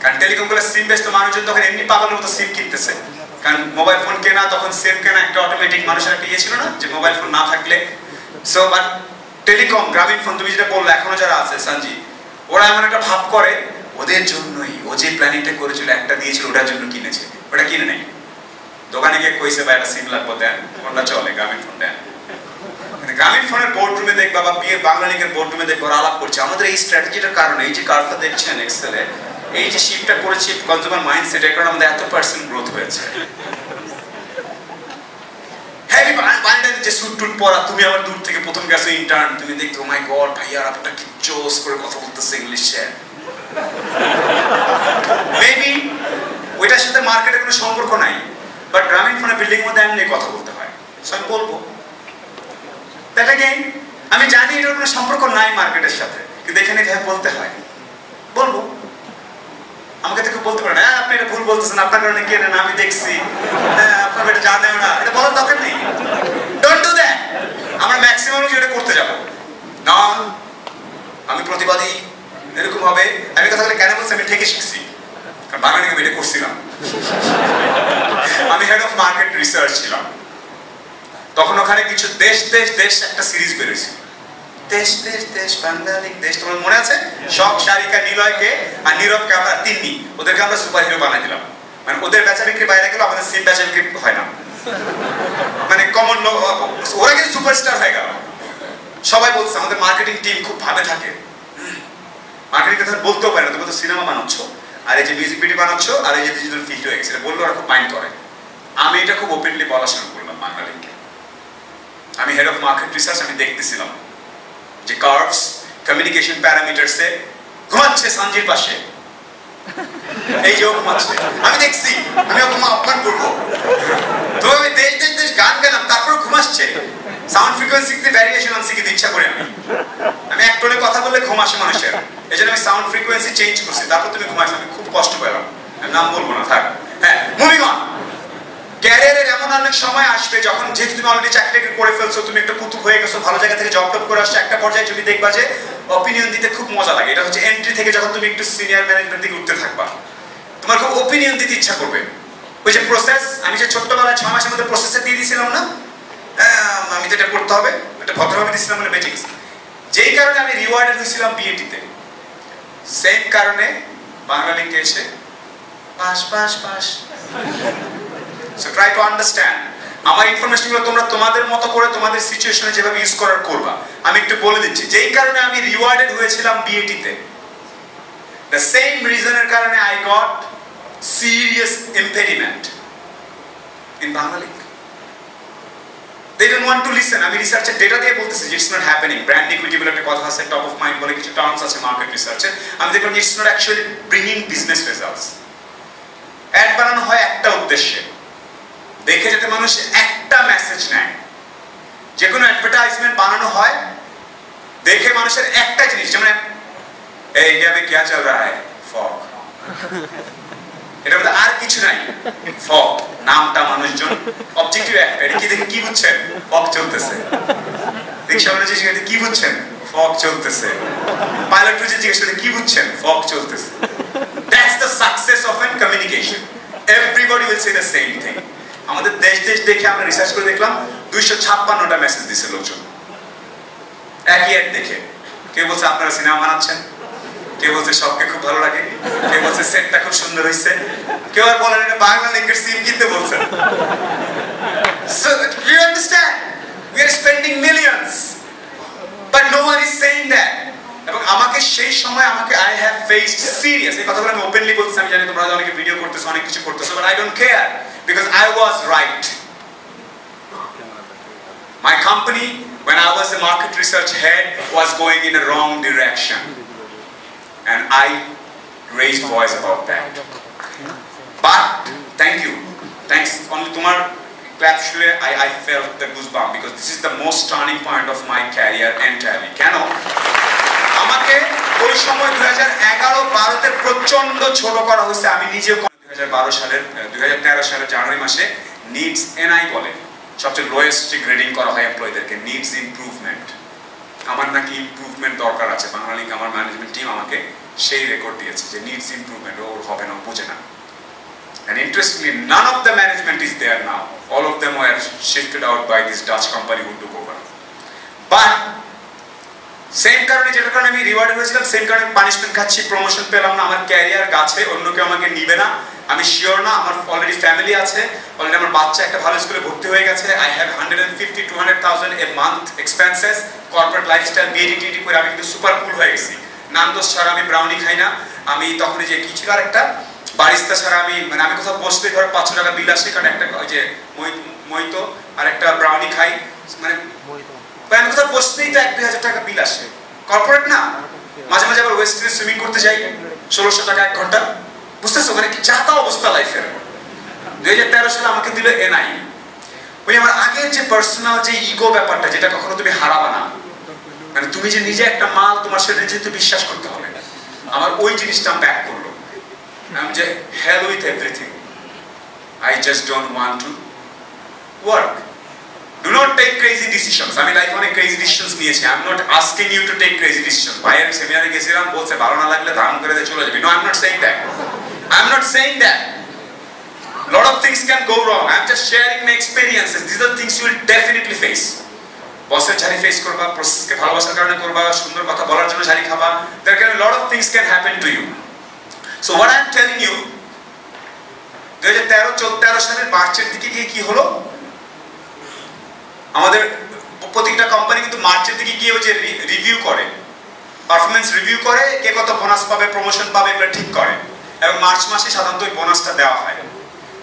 কারণ টেলিকম গুলো সিম বেচতো, মানুষজন তখন এমনি পাগলের মতো সিম কিনতেছে, কারণ মোবাইল ফোন কেনা তখন সিম কেনা একটা অটোমেটিক মানুষের একটা ইয়ে ছিল না যে মোবাইল ফোন না থাকলে। সো বাট টেলিকম গ্রামীণ ফোন তুমি যেটা বললে এখনো যারা আছে সঞ্জি, ওরা এমন একটা ভাব করে ওদের জন্যই, ও যে প্ল্যানিংটা করেছিল একটা দিয়েছিল ওটার জন্য কিনেছে, ওটা কিনে নেই। দোকানে গিয়ে কইছে বা একটা সিম লাগবে দেন, কোনটা চলে গ্রামীণ ফোন দেন। গ্রামীণ ফোনের বোর্ড রুমে দেখবা বা বাংলালিংকের বোর্ড রুমে দেখবা ওরা আলাপ করছে আমাদের এই স্ট্র্যাটেজিটার কারণে, এই যে কার্ভটা দেখছেন এক্সেলে, এই যে শিফটটা করেছি কনজিউমার মাইন্ডসেট, এর কারণে আমাদের এত% গ্রোথ হয়েছে। হেভি বান্ডেল যে স্যুট টুট পরা, তুমি আবার দূর থেকে প্রথম গেছো ইন্টার্ন, তুমি দেখতো মাই গড ভাইয়া আপনারা কি জোস করে কথা বলতেছে ইংলিশে। মেবি ওইটার সাথে মার্কেটের কোনো সম্পর্ক নাই, বাট গ্রামীণ ফোনের বিল্ডিং এর মধ্যে এমনি কথা বলতে হয়। সো আমি বলবো দ্যাট अगेन, আমি জানি এটার কোনো সম্পর্ক নাই মার্কেটের সাথে, কিন্তু এখানে এভাবে বলতে হয়। বলবো, আমাকে তো কেউ বলতে পারে না আপনি এটা ভুল বলতেছেন, আপনার কারণে কেনেন, আমি দেখছি, আপনার এটা জানেও না, এটা বলার দরকার নেই। Don't do that. আমরা ম্যাক্সিমাম এটা করতে যাব না, আমি প্রতিবাদী এরকম হবে। আমি কথা বলে কেন বলছি, আমি ঠিকই শিখছি, কারণ বাংলাদেশে আমি এটা করছিলাম। আমি হেড অফ মার্কেট রিসার্চ ছিলাম তখন। ওখানে কিছু দেশ দেশ দেশ একটা সিরিজ বেরোয়েছে, দেশ দেশ দেশ বাংলালিংক দেশ। তোমার মনে আছে? শখ, সারিকা, নিলয়কে আর নীরবকে আমরা তিন্নি, ওদেরকে আমরা সুপার হিরো বানাই দিলাম। মানে ওদের বেচা বিক্রি বাইরে গেল, আমাদের সেম বেচা বিক্রি হয় না, মানে কমন লোক, ওরা কিন্তু সুপারস্টার হয়ে গেল। সবাই বলছে আমাদের মার্কেটিং টিম খুব ভাবে থাকে, মার্কেটিং কথা বলতেও পারে না, তুমি তো সিনেমা বানাচ্ছ আর এই যে মিউজিক ভিডিও বানাচ্ছ আর এই যে ডিজিটাল ফিল্ড হয়ে গেছে, বললে ওরা খুব মাইন্ড করে। আমি এটা খুব ওপেনলি বলা শুরু করলাম বাংলালিংকে। আমি হেড অফ মার্কেট রিসার্চ, আমি দেখতেছিলাম যে কার্ভস কমিউনিকেশন প্যারামিটারসে ঘুমাচ্ছে সঞ্জির পাশে, এই যে ও ঘুমাচ্ছে, আমি দেখছি, আমি ওকে আহ্বান করবো। তো আমি দেশ দেশ দেশ গান গেলাম, তারপর ঘুমাচ্ছে। সাউন্ড ফ্রিকোয়েন্সিতে ভ্যারিয়েশন আনছি কিন্তু ইচ্ছা করে আমি এক টোনে কথা বললে ঘুম আসে মানুষের, এই জন্য আমি সাউন্ড ফ্রিকোয়েন্সি চেঞ্জ করছি, তারপর তুমি ঘুমাইছো। আমি খুব কষ্ট পেলাম, নাম বলবো না, থাক। হ্যাঁ, মুভিং অন। ক্যারিয়ারের এমন অনেক সময় আসবে যখন, যেহেতু তুমি অলরেডি চাকরিটা করে ফেলছো, তুমি একটা কুতুব হয়ে গেছো, ভালো জায়গা থেকে জব টপ করে আসছো, একটা পর্যায়ে তুমি দেখবা যে অপিনিয়ন দিতে খুব মজা লাগে। এটা হচ্ছে এন্ট্রি থেকে যখন তুমি একটু সিনিয়র ম্যানেজমেন্ট দিকে উঠতে থাকবা, তোমার খুব অপিনিয়ন দিতে ইচ্ছা করবে। ওই যে প্রসেস, আমি যে ছোট্টবেলায় 6 মাসের মধ্যে প্রসেসে দিয়ে দিয়েছিলাম না, আমি তো এটা করতে হবে, এটা ভদ্রভাবে দিয়েছিলাম বলে বেঁচে গেছি। যেই কারণে আমি রিওয়ার্ডেড হয়েছিলাম বিএটিতে, সেম কারণে বাংলালিংকে এসে pass pass pass. So try to understand. আমার ইনফরমেশনগুলো তোমরা তোমাদের মতো করে তোমাদের সিচুয়েশনে যেভাবে ইউজ করার করবা। আমি একটু বলে দিচ্ছি, যেই কারণে আমি রিওয়ার্ডেড হয়েছিলাম বিএটিতে, the same reason-এর কারণে I got serious impediment in Banglalink. They don't want to listen. আমি রিসার্চের ডেটা দিয়ে বলতেছি যে it's not happening. Brand equity বলে একটা কথা আছে, টপ অফ মাইন্ড বলে কিছু টার্মস আছে মার্কেট রিসার্চে। আমি দেখলাম it's not actually bringing business results. Ad বানানো হয় একটা উদ্দেশ্যে, দেখে যাতে মানুষ একটা মেসেজ নেয়। যে কোনো অ্যাডভার্টাইজমেন্ট বানানো হয় দেখে মানুষের একটা জিনিস, যেমন এই ইন্ডিয়া মে क्या चल रहा है, ফগ। এটা আর কিছু নাই, ফগ নামটা মানুষজন অবজেক্টিভ একটা, এটা কি দেখে কি বুঝছেন, ফগ চলতেছে। রিকশা ওয়ালা জিজ্ঞেস করে কি বুঝছেন, ফগ চলতেছে। পাইলট জিজ্ঞেস করে কি বুঝছেন, ফগ চলতেছে। That's the success of an communication. Everybody will say the same thing. আমাদের দেশ দেশ দেখে আমরা রিসার্চ করে দেখলাম 256টা মেসেজ দিছে লোকজন একই অ্যাড দেখে। কেউ বলছে আপনারা সিনেমা বানাচ্ছেন, কেউ বলছে সবকে খুব ভালো লাগে, কেউ বলছে সেটটা খুব সুন্দর হয়েছে, কেউ আর বলেন এটা বাংলালিংকের সিম কিনতে বলছেন। So you understand, we are spending millions, but no one is saying that. এবং আমাকে সেই সময় আমাকে I have faced serious, এই কথাগুলো আমি ওপেনলি বলতেছি। আমি জানি তোমরা অনেকে ভিডিও করতেছো, অনেক কিছু করতেছো, but I don't care because I was right. My company, when I was the market research head, was going in a wrong direction, and I raised voice about that. But thank you, thanks. Only tomar clap shule I felt the goosebump because this is the most turning point of my career entirely. Keno? আমাকে ওই সময় 2011-12 তে প্রচন্ড ছোট করা হয়েছে। আমি নিজেও 2013 সালের জানুয়ারি মাসে নিডস এনআই বলে সবচেয়ে লোয়েস্ট গ্রেডিং করা হয় এমপ্লয়ীদেরকে, নিডস ইমপ্রুভমেন্ট। আমার নাকি ইমপ্রুভমেন্ট দরকার আছে, বাংলালিংক আমার ম্যানেজমেন্ট টিম আমাকে সেই রেকর্ড দিয়েছে যে নিডস ইমপ্রুভমেন্ট, ওর হবে না, বোঝে না। And interestingly, none of the management is there now. All of them were shifted out by this Dutch company who took over. But same কারণে যেটা কারণে আমি রিওয়ার্ড হয়েছিলাম, সেম কারণে পানিশমেন্ট খাচ্ছি, প্রমোশন পেলাম না, আমার ক্যারিয়ার গাছে, অন্য কেউ আমাকে নিবে না, আমি শিওর না। আমার অলরেডি ফ্যামিলি আছে, অলরেডি আমার বাচ্চা একটা ভালো স্কুলে ভর্তি হয়ে গেছে। I have 150-200,000 a month expenses, corporate lifestyle, বিএডিটি করে আমি কিন্তু সুপার কুল হয়ে গেছি। নান্দোস ছাড়া আমি ব্রাউনি খাই না। আমি তখন যে কি ছিল আর একটা বারিস্তা ছাড়া আমি মানে আমি কোথাও বসলে ধর 500 টাকা বিল আসে, কারণ একটা ওই যে মইতো আর একটা ব্রাউনি খাই, মানে আমি কোথাও বসলেই তো 1-2 হাজার টাকা বিল আসে। কর্পোরেট না, মাঝে মাঝে আবার ওয়েস্টার্নে সুইমিং করতে যাই, 1600 টাকা 1 ঘন্টা। বুঝতেছো মানে কি যাতা অবস্থা লাইফের। 2013 সালে আমাকে দিল এনআই। ওই আমার আগের যে পার্সোনাল যে ইগো ব্যাপারটা, যেটা কখনো তুমি হারাবা না, মানে তুমি যে নিজে একটা মাল, তোমার সেটা নিজে তো বিশ্বাস করতে হবে, আমার ওই জিনিসটা ব্যাক করলো। I'm just hell with everything. I just don't want to work. Do not take crazy decisions. I mean, life on a crazy decisions নিয়েছি। I'm not asking you to take crazy decisions. বাইরের সেমিনারে গেছিলাম, বলছে ভালো না লাগলে ধারণ করে দিয়ে চলে যাবি। No, I'm not saying that. I'm not saying that. Lot of things can go wrong. I'm just sharing my experiences. These are things you will definitely face. বসের ঝাড়ি ফেস করবা, প্রসেসকে ভালোবাসার কারণে করবা, সুন্দর কথা বলার জন্য ঝাড়ি খাবা। There can a lot of things can happen to you. So what I'm telling you, 2013 সালের মার্চের দিকে গিয়ে কি হলো, আমাদের প্রত্যেকটা কোম্পানি কিন্তু মার্চের দিকে গিয়ে ওই যে রিভিউ করে, পারফরম্যান্স রিভিউ করে, কে কত বোনাস পাবে, প্রমোশন পাবে, এগুলো ঠিক করে। এবং মার্চ মাসে সাধারণত ওই বোনাসটা দেওয়া হয়।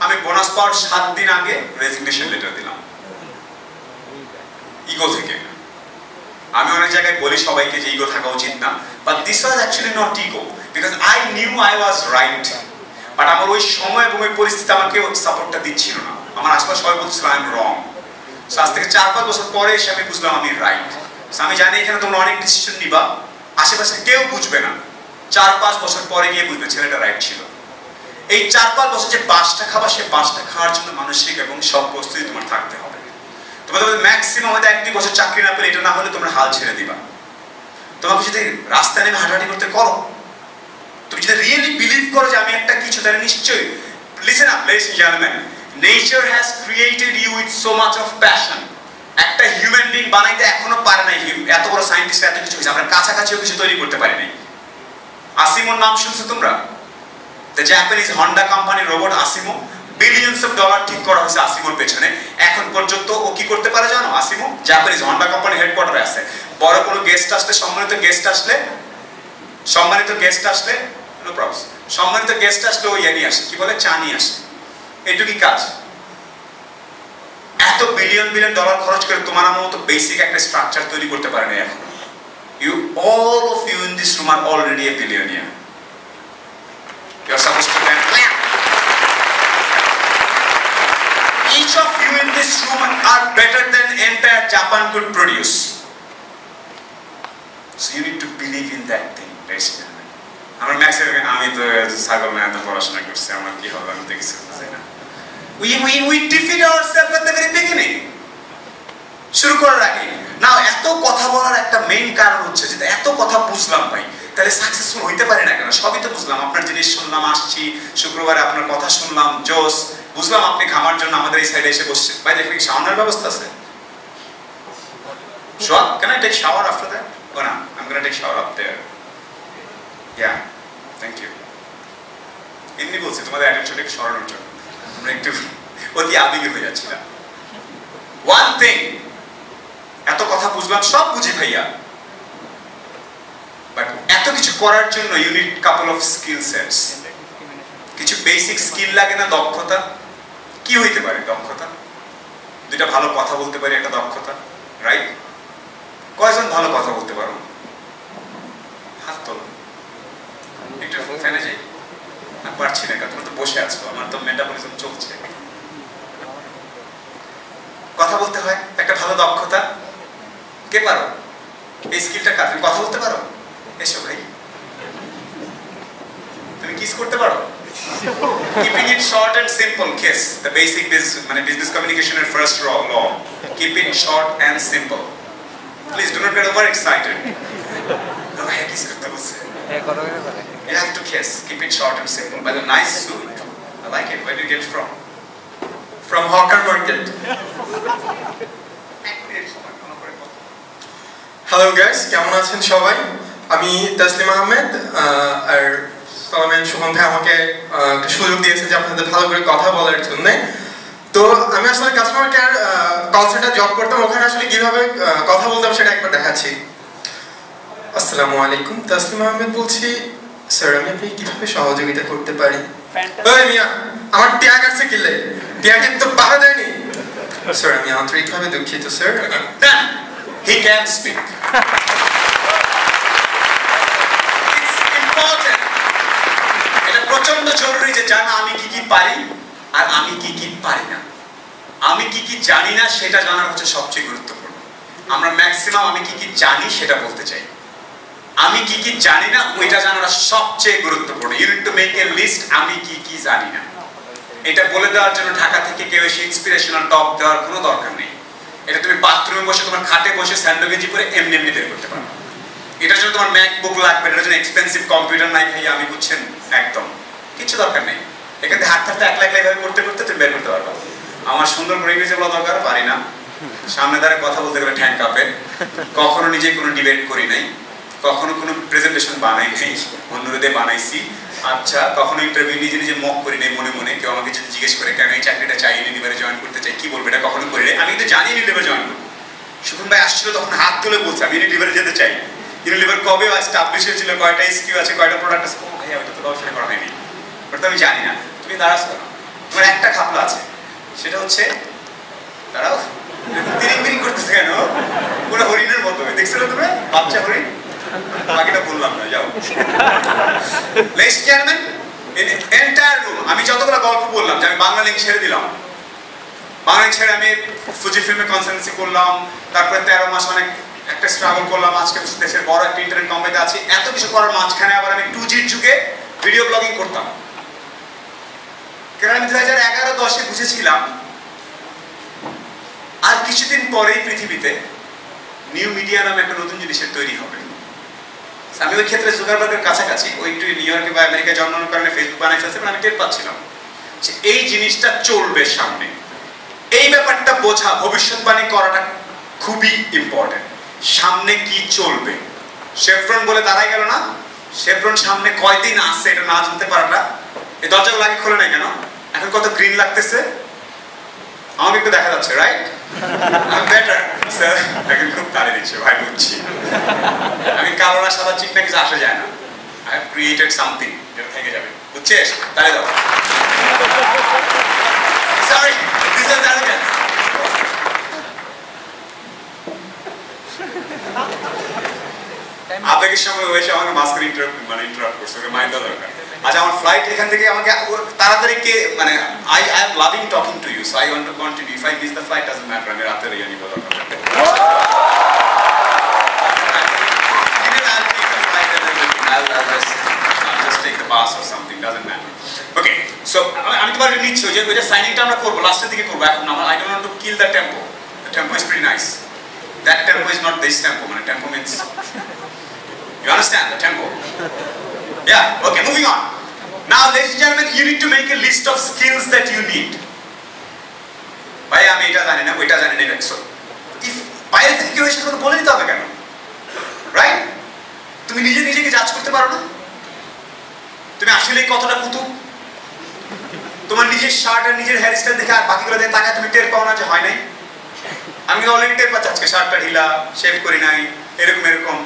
আমি বোনাস পাওয়ার 7 দিন আগে রেজিগনেশন লেটার দিলাম, ইগো থেকে। আমি অনেক জায়গায় বলি সবাইকে যে ইগো থাকা উচিত না, but this was actually not ego, because I knew I was right. But আমার ওই সময় এবং ওই পরিস্থিতি আমাকে সাপোর্টটা দিচ্ছিল না। আমার আশপাশ সবাই বলছিল আই এম রং। আজ থেকে 4-5 বছর পরে এসে আমি বুঝলাম আমি রাইট। আমি জানি এখানে তোমরা অনেক ডিসিশন নিবা, আশেপাশে কেউ বুঝবে না, 4-5 বছর পরে গিয়ে বুঝবে ছেলেটা রাইট ছিল। এই 4-5 বছর যে বাসটা খাবা, সে বাসটা খাওয়ার জন্য মানসিক এবং সব প্রস্তুতি তোমার থাকতে হবে। তোমাদের ম্যাক্সিমাম হয়তো 1-2 বছর চাকরি না পেলে, এটা না হলে তোমরা হাল ছেড়ে দিবা। তোমাকে যদি রাস্তায় নেমে হাঁটাহাঁটি করতে করো, তুমি যদি রিয়েলি বিলিভ করো যে আমি একটা কিছু, তাহলে নিশ্চয়ই, listen up ladies and gentlemen, nature has created you with so much of passion. একটা হিউম্যান বিং বানাইতে এখনো পারে নাই, এত বড় সায়েন্টিস্ট এত কিছু হয়েছে, আমরা কাছাকাছিও কিছু তৈরি করতে পারি নাই। আসিমোর নাম শুনছো তোমরা? দ্য জাপানিজ হন্ডা কোম্পানির robot ASIMO, billions of dollar ঠিক করা হয়েছে আসিমোর পেছনে। এখন পর্যন্ত ও কি করতে পারে জানো? আসিমো জাপানিজ হন্ডা কোম্পানির হেডকোয়ার্টারে আছে। বড় কোনো গেস্ট আসলে, সম্মানিত গেস্ট আসলে নো প্রবলেম, সম্মানিত গেস্ট আসলে ও ইয়ে নিয়ে আসে, কি বলে, চা নিয়ে আসে। এটুকুই কাজ। এত বিলিয়ন ডলার খরচ করে তোমার আমার মতো বেসিক একটা স্ট্রাকচার তৈরি করতে পারে না এখন। You all of you in this room are already a billionaire. You are supposed to plan. Each of you in this room are better than entire Japan could produce. So you need to believe in that thing, basically. আমার ম্যাক্সিমাম আমি তো ছাগল না, এত পড়াশোনা করছি, আমার কি হবে, আমি তো কিছু বুঝি না। We defeat ourselves at the very beginning. শুরু করার আগে। নাও এত কথা বলার একটা মেইন কারণ হচ্ছে যে এত কথা বুঝলাম ভাই, তাহলে সাকসেসফুল হইতে পারি না কেন? সবই তো বুঝলাম, আপনার জিনিস শুনলাম, আসছি শুক্রবারে আপনার কথা শুনলাম, জোস বুঝলাম, আপনি খামার জন্য আমাদের এই সাইডে এসে বসছেন। ভাই দেখেন কি শাওয়ারের ব্যবস্থা আছে? Sure, can I take shower after that? Oh no, I'm going to take shower up there. Yeah, thank you. এমনি বলছি তোমাদের অ্যাটেনশন একটু সরানোর জন্য, আমরা একটু অতি আবেগী হয়ে যাচ্ছিলাম। ওয়ান থিং, এত কথা বুঝলাম, সব বুঝি ভাইয়া, বাট এত কিছু করার জন্য you need couple of skill sets. কিছু বেসিক স্কিল লাগে না? দক্ষতা কি হইতে পারে? দক্ষতা দুইটা ভালো কথা বলতে পারি, একটা দক্ষতা, রাইট? কয়জন ভালো কথা বলতে পারো? হাত তোলো। একটু ফেলে যাই, আমি পারছি না, তোমরা তো বসে আছো, আমার তো মেটাবলিজম চলছে। কথা বলতে হয় একটা ভালো দক্ষতা। কে পারো এই স্কিলটা কাজ? তুমি কথা বলতে পারো? এসো ভাই। তুমি কিস করতে পারো? Keeping it short and simple, kiss. The basic business communication and first law. Keep it short and simple. Please do not get overexcited. No, I kiss করতে বলছে। You have to kiss. Keep it short and simple. By the nice suit. I like it. Where do you get it from? From Hawker Market. Hello guys, কেমন আছেন সবাই? আমি তাসলিম আহমেদ, আর সালামেন সুমন ভাই আমাকে একটা সুযোগ দিয়েছে যে আপনাদের ভালো করে কথা বলার জন্য। তো আমি আসলে customer care call centre job করতাম, ওখানে আসলে কিভাবে কথা বলতাম সেটা একবার দেখাচ্ছি। আসসালামু আলাইকুম, তাসলিম আহমেদ বলছি। স্যার, আমি আপনাকে কিভাবে সহযোগিতা করতে পারি? ওই মিয়া, আমার ট্যাগ আছে কিলে, ট্যাগে তো পাহা দেয়নি। স্যার, আমি আন্তরিকভাবে দুঃখিত sir. He can speak. It's important. এটা প্রচন্ড জরুরি যে জানা আমি কি কি পারি আর আমি কি কি পারি না। আমি কি কি জানি না সেটা জানা হচ্ছে সবচেয়ে গুরুত্বপূর্ণ। আমরা ম্যাক্সিমাম আমি কি কি জানি সেটা বলতে চাই, আমি কি কি জানি না ওইটা জানাটা সবচেয়ে গুরুত্বপূর্ণ। You need to make a list, আমি কি কি জানি না। এটা বলে দেওয়ার জন্য ঢাকা থেকে কেউ এসে ইন্সপিরেশনাল টক দেওয়ার কোনো দরকার নেই। এটা তুমি বাথরুমে বসে তোমার খাটে বসে স্যান্ডো গেঞ্জি পরে এমনি এমনি বের করতে পারো। এটার জন্য তোমার ম্যাকবুক লাগবে, এটার জন্য এক্সপেন্সিভ কম্পিউটার নাই ভাই, আমি বুঝছেন একদম কিছু দরকার নেই। এখানে হাত থাকতে একলা একলা এইভাবে করতে করতে তুমি বের করতে পারবা। আমার সুন্দর করে ইংরেজি বলা দরকার, পারি না। সামনে দাঁড়িয়ে কথা বলতে গেলে ঠ্যাং কাঁপে। কখনো নিজে কোনো ডিবেট করি নাই, কখনো কোনো প্রেজেন্টেশন বানাই নাই, অন্যদের বানাইছি। আচ্ছা, কখনো ইন্টারভিউ নিজে নিজে মক করি নাই মনে মনে। কেউ আমাকে যদি জিজ্ঞেস করে কেন এই চাকরিটা চাই, ইউনিলিভারে জয়েন করতে চাই, কি বলবো, এটা কখনো করি নাই। আমি কিন্তু জানি ইউনিলিভারে জয়েন করবো। সুকুন ভাই আসছিল তখন হাত তুলে বলছে আমি ইউনিলিভারে যেতে চাই। ইউনিলিভার কবে এস্টাবলিশ হয়েছিল, কয়টা স্কিউ আছে, কয়টা প্রোডাক্ট আছে, ও ভাই আমি তো গবেষণা করা হয়নি, ওটা আমি জানি না। তুমি দাঁড়াচ্ছ কেন? তোমার একটা খাপলা আছে, সেটা হচ্ছে দাঁড়াও, তিরিং বিরিং করতেছে কেন? পুরো হরিণের মতো দেখছিল তুমি, বাচ্চা হরিণ। বাকিটা বললাম না, যাও। Ladies and gentlemen, in the entire room, আমি যতগুলো গল্প বললাম যে আমি বাংলা লিঙ্ক ছেড়ে দিলাম, বাংলা লিঙ্ক ছেড়ে আমি ফুজি ফিল্মে কনসালটেন্সি করলাম, তারপরে 13 মাস অনেক একটা স্ট্রাগল করলাম, আজকে দেশের বড় একটা ইন্টারনেট কোম্পানিতে আছি। এত কিছু করার মাঝখানে আবার আমি 2G'র যুগে ভিডিও ব্লগিং করতাম। কারণ আমি 2011-10-এ বুঝেছিলাম আর কিছুদিন পরেই পৃথিবীতে নিউ মিডিয়া নামে একটা নতুন জিনিসের তৈরি হবে। আমি ওই ক্ষেত্রে জুকারবার্গের কাছাকাছি, ওই একটু নিউ ইয়র্কে বা আমেরিকায় জন্মানোর কারণে ফেসবুক বানাই ফেলছে, আমি টের পাচ্ছিলাম যে এই জিনিসটা চলবে সামনে। এই ব্যাপারটা বোঝা, ভবিষ্যৎবাণী করাটা খুবই ইম্পর্টেন্ট। সামনে কি চলবে, শেভরন বলে দাঁড়াই গেল না, শেভরন সামনে কয়দিন আসছে এটা না জানতে পারাটা। এই দরজাগুলো আগে খোলে নাই কেন? এখন কত গ্রিন লাগতেছে, আমাকে একটু দেখা যাচ্ছে, রাইট? I'm better, sir. এখন খুব তাড়ি দিচ্ছে ভাই, বুঝছি। আমি কালো না সাদা চিকনা কিছু আসে যায় না। I have created something যেটা থেকে যাবে, বুঝছিস? তাই দাও। Sorry, this is arrogance. আবেগের সময় ওই সময় আমাকে মাস্ক ইন্টারাপ্ট করছে, ওকে মাইন্ড দেওয়া দরকার। আচ্ছা, আমার ফ্লাইট এখান থেকে আমাকে তাড়াতাড়ি কে মানে I am loving talking to you, so I want to continue. If I miss the flight, doesn't matter. আমি রাতে রেগে নিব দরকার। I'll just take the bus or something, doesn't matter. Okay, so আমি তোমার নিচ্ছি ওই যে সাইনিংটা আমরা করবো লাস্টের দিকে করবো। এখন আমার I don't want to kill the tempo. The tempo is pretty nice. That tempo is not this tempo. মানে tempo means you understand the tempo. Yeah, okay, moving on. Now, ladies and gentlemen, you need to make a list of skills that you need. ভাই আমি এটা জানি না, ওইটা জানি না, so if বাইরে থেকে কেউ এসে তোমাকে বলে দিতে হবে কেন? রাইট? তুমি নিজে নিজেকে জাজ করতে পারো না? তুমি আসলেই কতটা কুতুব? তোমার নিজের শার্ট আর নিজের হেয়ার স্টাইল দেখে আর বাকিগুলো দেখে তাকায় তুমি টের পাও না যে হয় নাই? আমি তো অলরেডি টের পাচ্ছি আজকে শার্টটা ঢিলা, শেভ করি নাই, এরকম এরকম।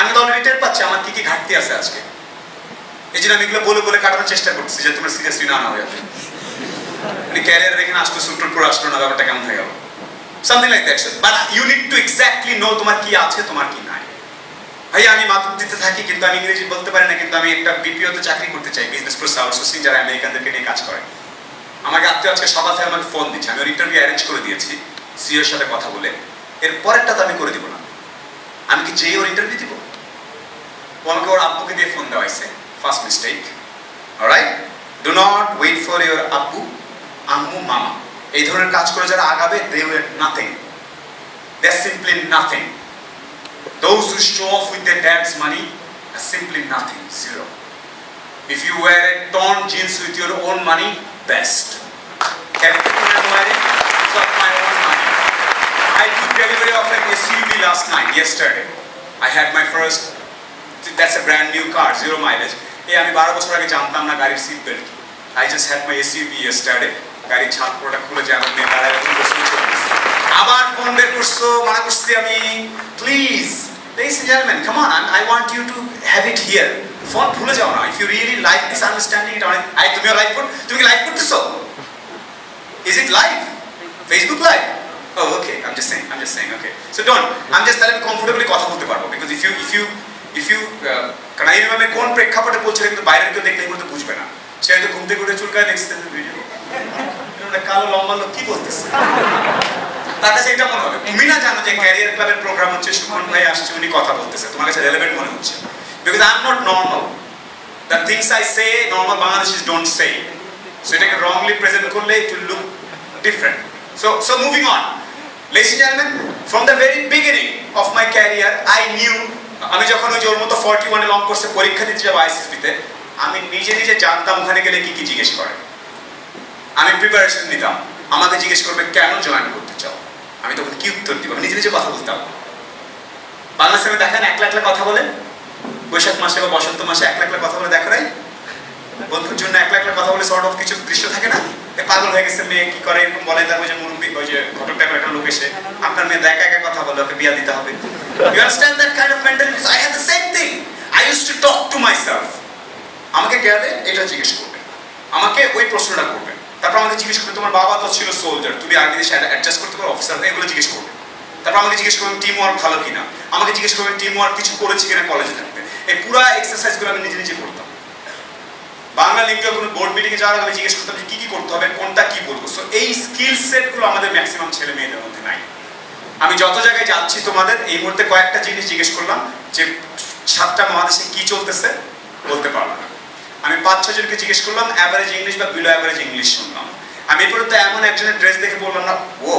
আমি তো অলরেডি টের পাচ্ছি আমার কি কি ঘাটতি আছে আজকে। এই জন্য আমি এগুলো বলে বলে কাটানোর চেষ্টা করছি যে তোমরা সিরিয়াসলি না হয়ে যাবে। মানে ক্যারিয়ার এখানে আসতো সুটুট করে আসলো না, ব্যাপারটা কেমন হয়ে গেল? Something like that. But you need to exactly know তোমার কি আছে, তোমার কি নাই। ভাই আমি মাদক দিতে থাকি কিন্তু আমি ইংরেজি বলতে পারি না, কিন্তু আমি একটা বিপিওতে চাকরি করতে চাই, বিজনেস প্রসেস আউটসোর্সিং, যারা আমেরিকানদেরকে নিয়ে কাজ করে। আমাকে আজকে সকাল থেকে আমাকে ফোন দিচ্ছে, আমি ওর ইন্টারভিউ অ্যারেঞ্জ করে দিয়েছি সিওর সাথে কথা বলে। এর পরেরটা তো আমি করে দিব না, আমি কি যেই ওর ইন্টারভিউ দিব? আমাকে ওর আব্বুকে দিয়ে ফোন দেওয়া হয়েছে, first mistake. Alright, do not wait for your আব্বু, আম্মু, মামা, এই ধরনের কাজ করে যারা আগাবে, they will nothing, they are simply nothing. Those who show off with their dad's money are simply nothing, zero. If you wear a torn jeans with your own money, best. Everything I'm wearing is of my own money. I took delivery of an SUV last night, yesterday. I had my first, that's a brand new car, 0 mileage. আমি 12 বছর আগে জানতাম না গাড়ির seat belt. I just had my SUV yesterday. গাড়ির ছাদ পুরোটা খুলে যে আমার মেয়ে দাঁড়ায় আবার ফোন বের করছো, মানা করছি আমি, please ladies and gentlemen, come on, I want you to have it here. Phone ভুলে যাও না, if you really like this understanding it, তুমিও লাইভ করো, তুমি কি লাইভ করতেছো? Is it live? Facebook live? Oh, okay, I'm just saying, okay. So don't, I'm just তাহলে comfortably কথা বলতে পারবো, because if you কারণ এই আমি কোন প্রেক্ষাপটে বলছি কিন্তু বাইরের কেউ দেখলে কিন্তু বুঝবে না। সে হয়তো ঘুম থেকে উঠে চুলকায় দেখছে ভিডিও, কালো লম্বা লোক কি বলতেছে, তার কাছে এটা মনে হবে। তুমি না জানো যে ক্যারিয়ার ক্লাবের প্রোগ্রাম হচ্ছে, সুমন ভাই আসছে, উনি কথা বলতেছে, তোমার কাছে রেলেভেন্ট মনে হচ্ছে, because I'm not normal. The things I say, normal Bangladeshis don't say. So এটাকে wrongly present করলে it will look different. So moving on. Ladies and gentlemen, from the very beginning of my career, I knew, আমি যখন ওই যে ওর মতো 41 লং কোর্সে পরীক্ষা দিতে যাবো আইসিএসপিতে, আমি নিজে জানতাম ওখানে গেলে কি জিজ্ঞেস করে। আমি প্রিপারেশন নিতাম, আমাকে জিজ্ঞেস করবে কেন জয়েন করতে চাও, আমি তখন কি উত্তর দিব, আমি নিজে কথা বলতাম। বাংলাদেশে দেখেন এক লাখ কথা বলেন, বৈশাখ মাসে বা বসন্ত মাসে এক লাখ কথা বলে দেখো নাই, বন্ধুর জন্য এক লাখ কথা বলে সর্ট অফ কিছু দৃশ্য থাকে না, পাগল হয়ে গেছে মেয়ে কি করে এরকম বলে, তার ওই যে মুরব্বী ওই যে ঘটক টাইপের একটা লোক এসে আপনার মেয়ে একা কথা বলে, ওকে বিয়া দিতে হবে। You understand that kind of mentality? I had the same thing. I used to talk to myself. আমাকে গেলে এটা জিজ্ঞেস করবে, আমাকে ওই প্রশ্নটা করবে, তারপর আমাকে জিজ্ঞেস করবে তোমার বাবা তো ছিল সোলজার, তুমি আর্মি দেশে অ্যাডজাস্ট করতে পারো অফিসার, এগুলো জিজ্ঞেস করবে। তারপর আমাকে জিজ্ঞেস করবেন টিম ওয়ার্ক ভালো কিনা, আমাকে জিজ্ঞেস করবেন টিম ওয়ার্ক কিছু করেছি কিনা কলেজে থাকতে। এই পুরো এক্সারসাইজগুলো আমি নিজে করতাম। বাংলা লিঙ্গে কোনো বোর্ড মিটিংয়ে যাওয়ার আগে আমি জিজ্ঞেস করতাম যে কি করতে হবে, কোনটা কি বলবো। সো এই স্কিল সেটগুলো আমাদের ম্যাক্সিমাম ছেলে মেয়েদের মধ্যে নাই। আমি যত জায়গায় যাচ্ছি তোমাদের এই মুহূর্তে কয়েকটা জিনিস জিজ্ঞেস করলাম যে 7টা মহাদেশে কি চলতেছে, বলতে পারলাম না। আমি 5-6 জনকে জিজ্ঞেস করলাম অ্যাভারেজ ইংলিশ বা বিলো অ্যাভারেজ ইংলিশ শুনলাম। আমি এই পর্যন্ত এমন একজনের ড্রেস দেখে বললাম না ও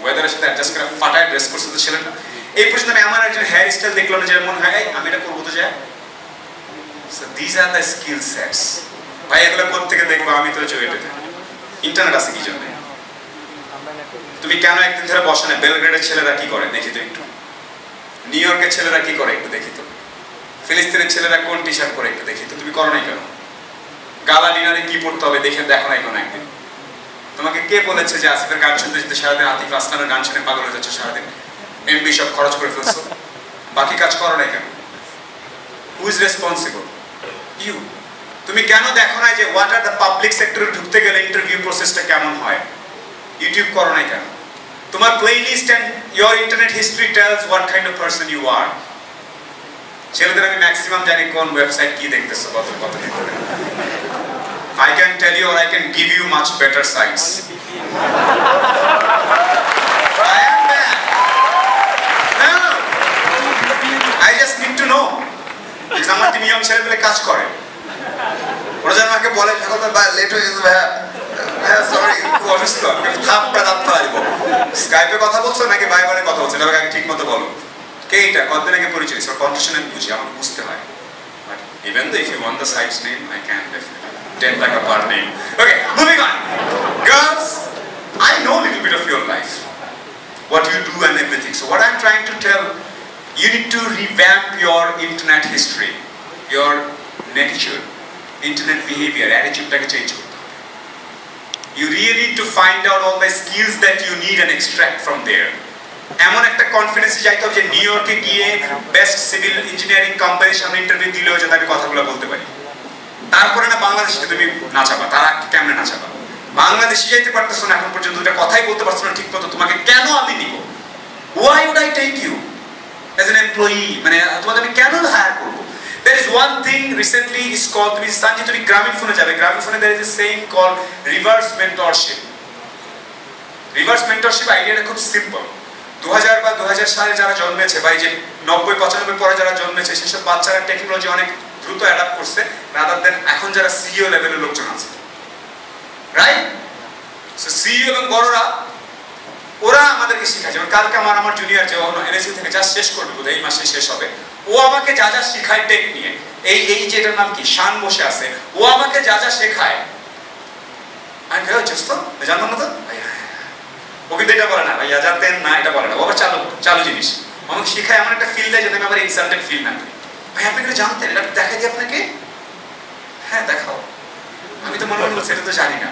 ওয়েদারের সাথে অ্যাডজাস্ট করে ফাটায় ড্রেস করছে তো ছেলেটা। এই পর্যন্ত আমি আমার একজন হেয়ার স্টাইল দেখলাম না যে মনে হয় আমি এটা করবো তো যায়। So these are the skill sets. ভাই এগুলো কোথা থেকে দেখবো, আমি তো জয়েটে থাকি, ইন্টারনেট আছে কি জন্য। তুমি কেন একদিন ধরে বসে না বেলগ্রেডের ছেলেরা কি করে দেখি তো একটু, নিউ ইয়র্কের ছেলেরা কি করে একটু দেখি তো, ফিলিস্তিনের ছেলেরা কোন টি শার্ট পরে একটু দেখি তো, তুমি করো নাই কেন? গালা ডিনারে কি পড়তে হবে দেখো না এখন একদিন। তোমাকে কে বলেছে যে আসিফের গান শুনতে শুনতে সারাদিন আতিফ আসলামের গান শুনে পাগল হয়ে যাচ্ছ সারাদিন, এমবি সব খরচ করে ফেলছো, বাকি কাজ করো নাই কেন? Who is responsible? ইউ। তুমি কেন দেখো না যে হোয়াট আর দ্য পাবলিক সেক্টরে ঢুকতে গেলে ইন্টারভিউ প্রসেসটা কেমন হয়? ইউটিউব করো নাই কেন? তোমার playlist and your internet history tells what kind of person you are. ছেলেদের আমি ম্যাক্সিমাম জানি কোন ওয়েবসাইট কি দেখতেছো কতদিন ধরে। I can tell you or I can give you much better sites. I am bad. No. I just need to know. Because আমার টিম ইয়ং ছেলেপেলে কাজ করে, ওরা যেন আমাকে বলে লেট হয়ে গেছে ভাইয়া, হ্যাঁ সরি খুব অসুস্থ, থাপটা দাঁত ফেলাইব। স্কাইপে কথা বলছো নাকি ভাইবারে কথা বলছো, এটা আগে ঠিক মতো বলো। কে এটা কতদিন আগে পরিচয়, ওর কন্ডিশন আমি বুঝি, আমাকে বুঝতে হয়। But even though if you want the site's name, I can definitely. 10 like a part name. Okay, moving on. Girls, I know a little bit of your life, what you do and everything. So what I'm trying to tell, you need to revamp your internet history, your attitude, internet behavior, attitude-টাকে change করতে হবে. You really need to find out all the skills that you need and extract from there. এমন একটা কনফিডেন্সে যাইতে হবে যে নিউ ইয়র্কে গিয়ে বেস্ট সিভিল ইঞ্জিনিয়ারিং কোম্পানির সামনে ইন্টারভিউ দিলেও যাতে আমি কথাগুলো বলতে পারি। তারপরে না বাংলাদেশকে তুমি নাচাবা, তারা কেমনে নাচাবা? বাংলাদেশে যাইতে পারতেছো না এখন পর্যন্ত, দুটা কথাই বলতে পারছো না ঠিক মতো, তোমাকে কেন আমি নিব? Why would I take you? As an employee, মানে তোমাকে আমি কেন হায়ার করবো? There is one thing recently is called, তুমি সানজি তুমি গ্রামীণ ফোনে যাবে, গ্রামীণ ফোনে there is a saying called reverse mentorship. Reverse mentorship আইডিয়াটা খুব সিম্পল। 2000 বা 2000 সালে যারা জন্মেছে বা এই যে 90-95 পরে যারা জন্মেছে সেসব বাচ্চারা টেকনোলজি অনেক দ্রুত অ্যাডাপ্ট করছে রাদার দেন এখন যারা সিইও লেভেলের লোকজন আছে, রাইট? সো সিইও এবং বড়রা ওরা আমাদেরকে শেখায়। যেমন কালকে আমার জুনিয়র যে এনএসসি থেকে যা শেষ করবে বোধহয় এই মাসে শেষ হবে, ও আমাকে যা যা শেখায় টেক নিয়ে, এই যেটার নাম কি শান বসে আছে, ও আমাকে যা যা শেখায় আমি কেউ চেষ্টা জানতাম না তো ও কিন্তু এটা বলে না ভাইয়া জানতেন না, এটা বলে না, ও আবার চালু জিনিস আমাকে শেখায়, আমার একটা ফিল দেয় যাতে আমি আবার ইনসাল্টেড ফিল না করি। ভাই আপনি এটা জানতেন, এটা দেখা দিই আপনাকে? হ্যাঁ দেখাও। আমি তো মনে হলো সেটা তো জানি না,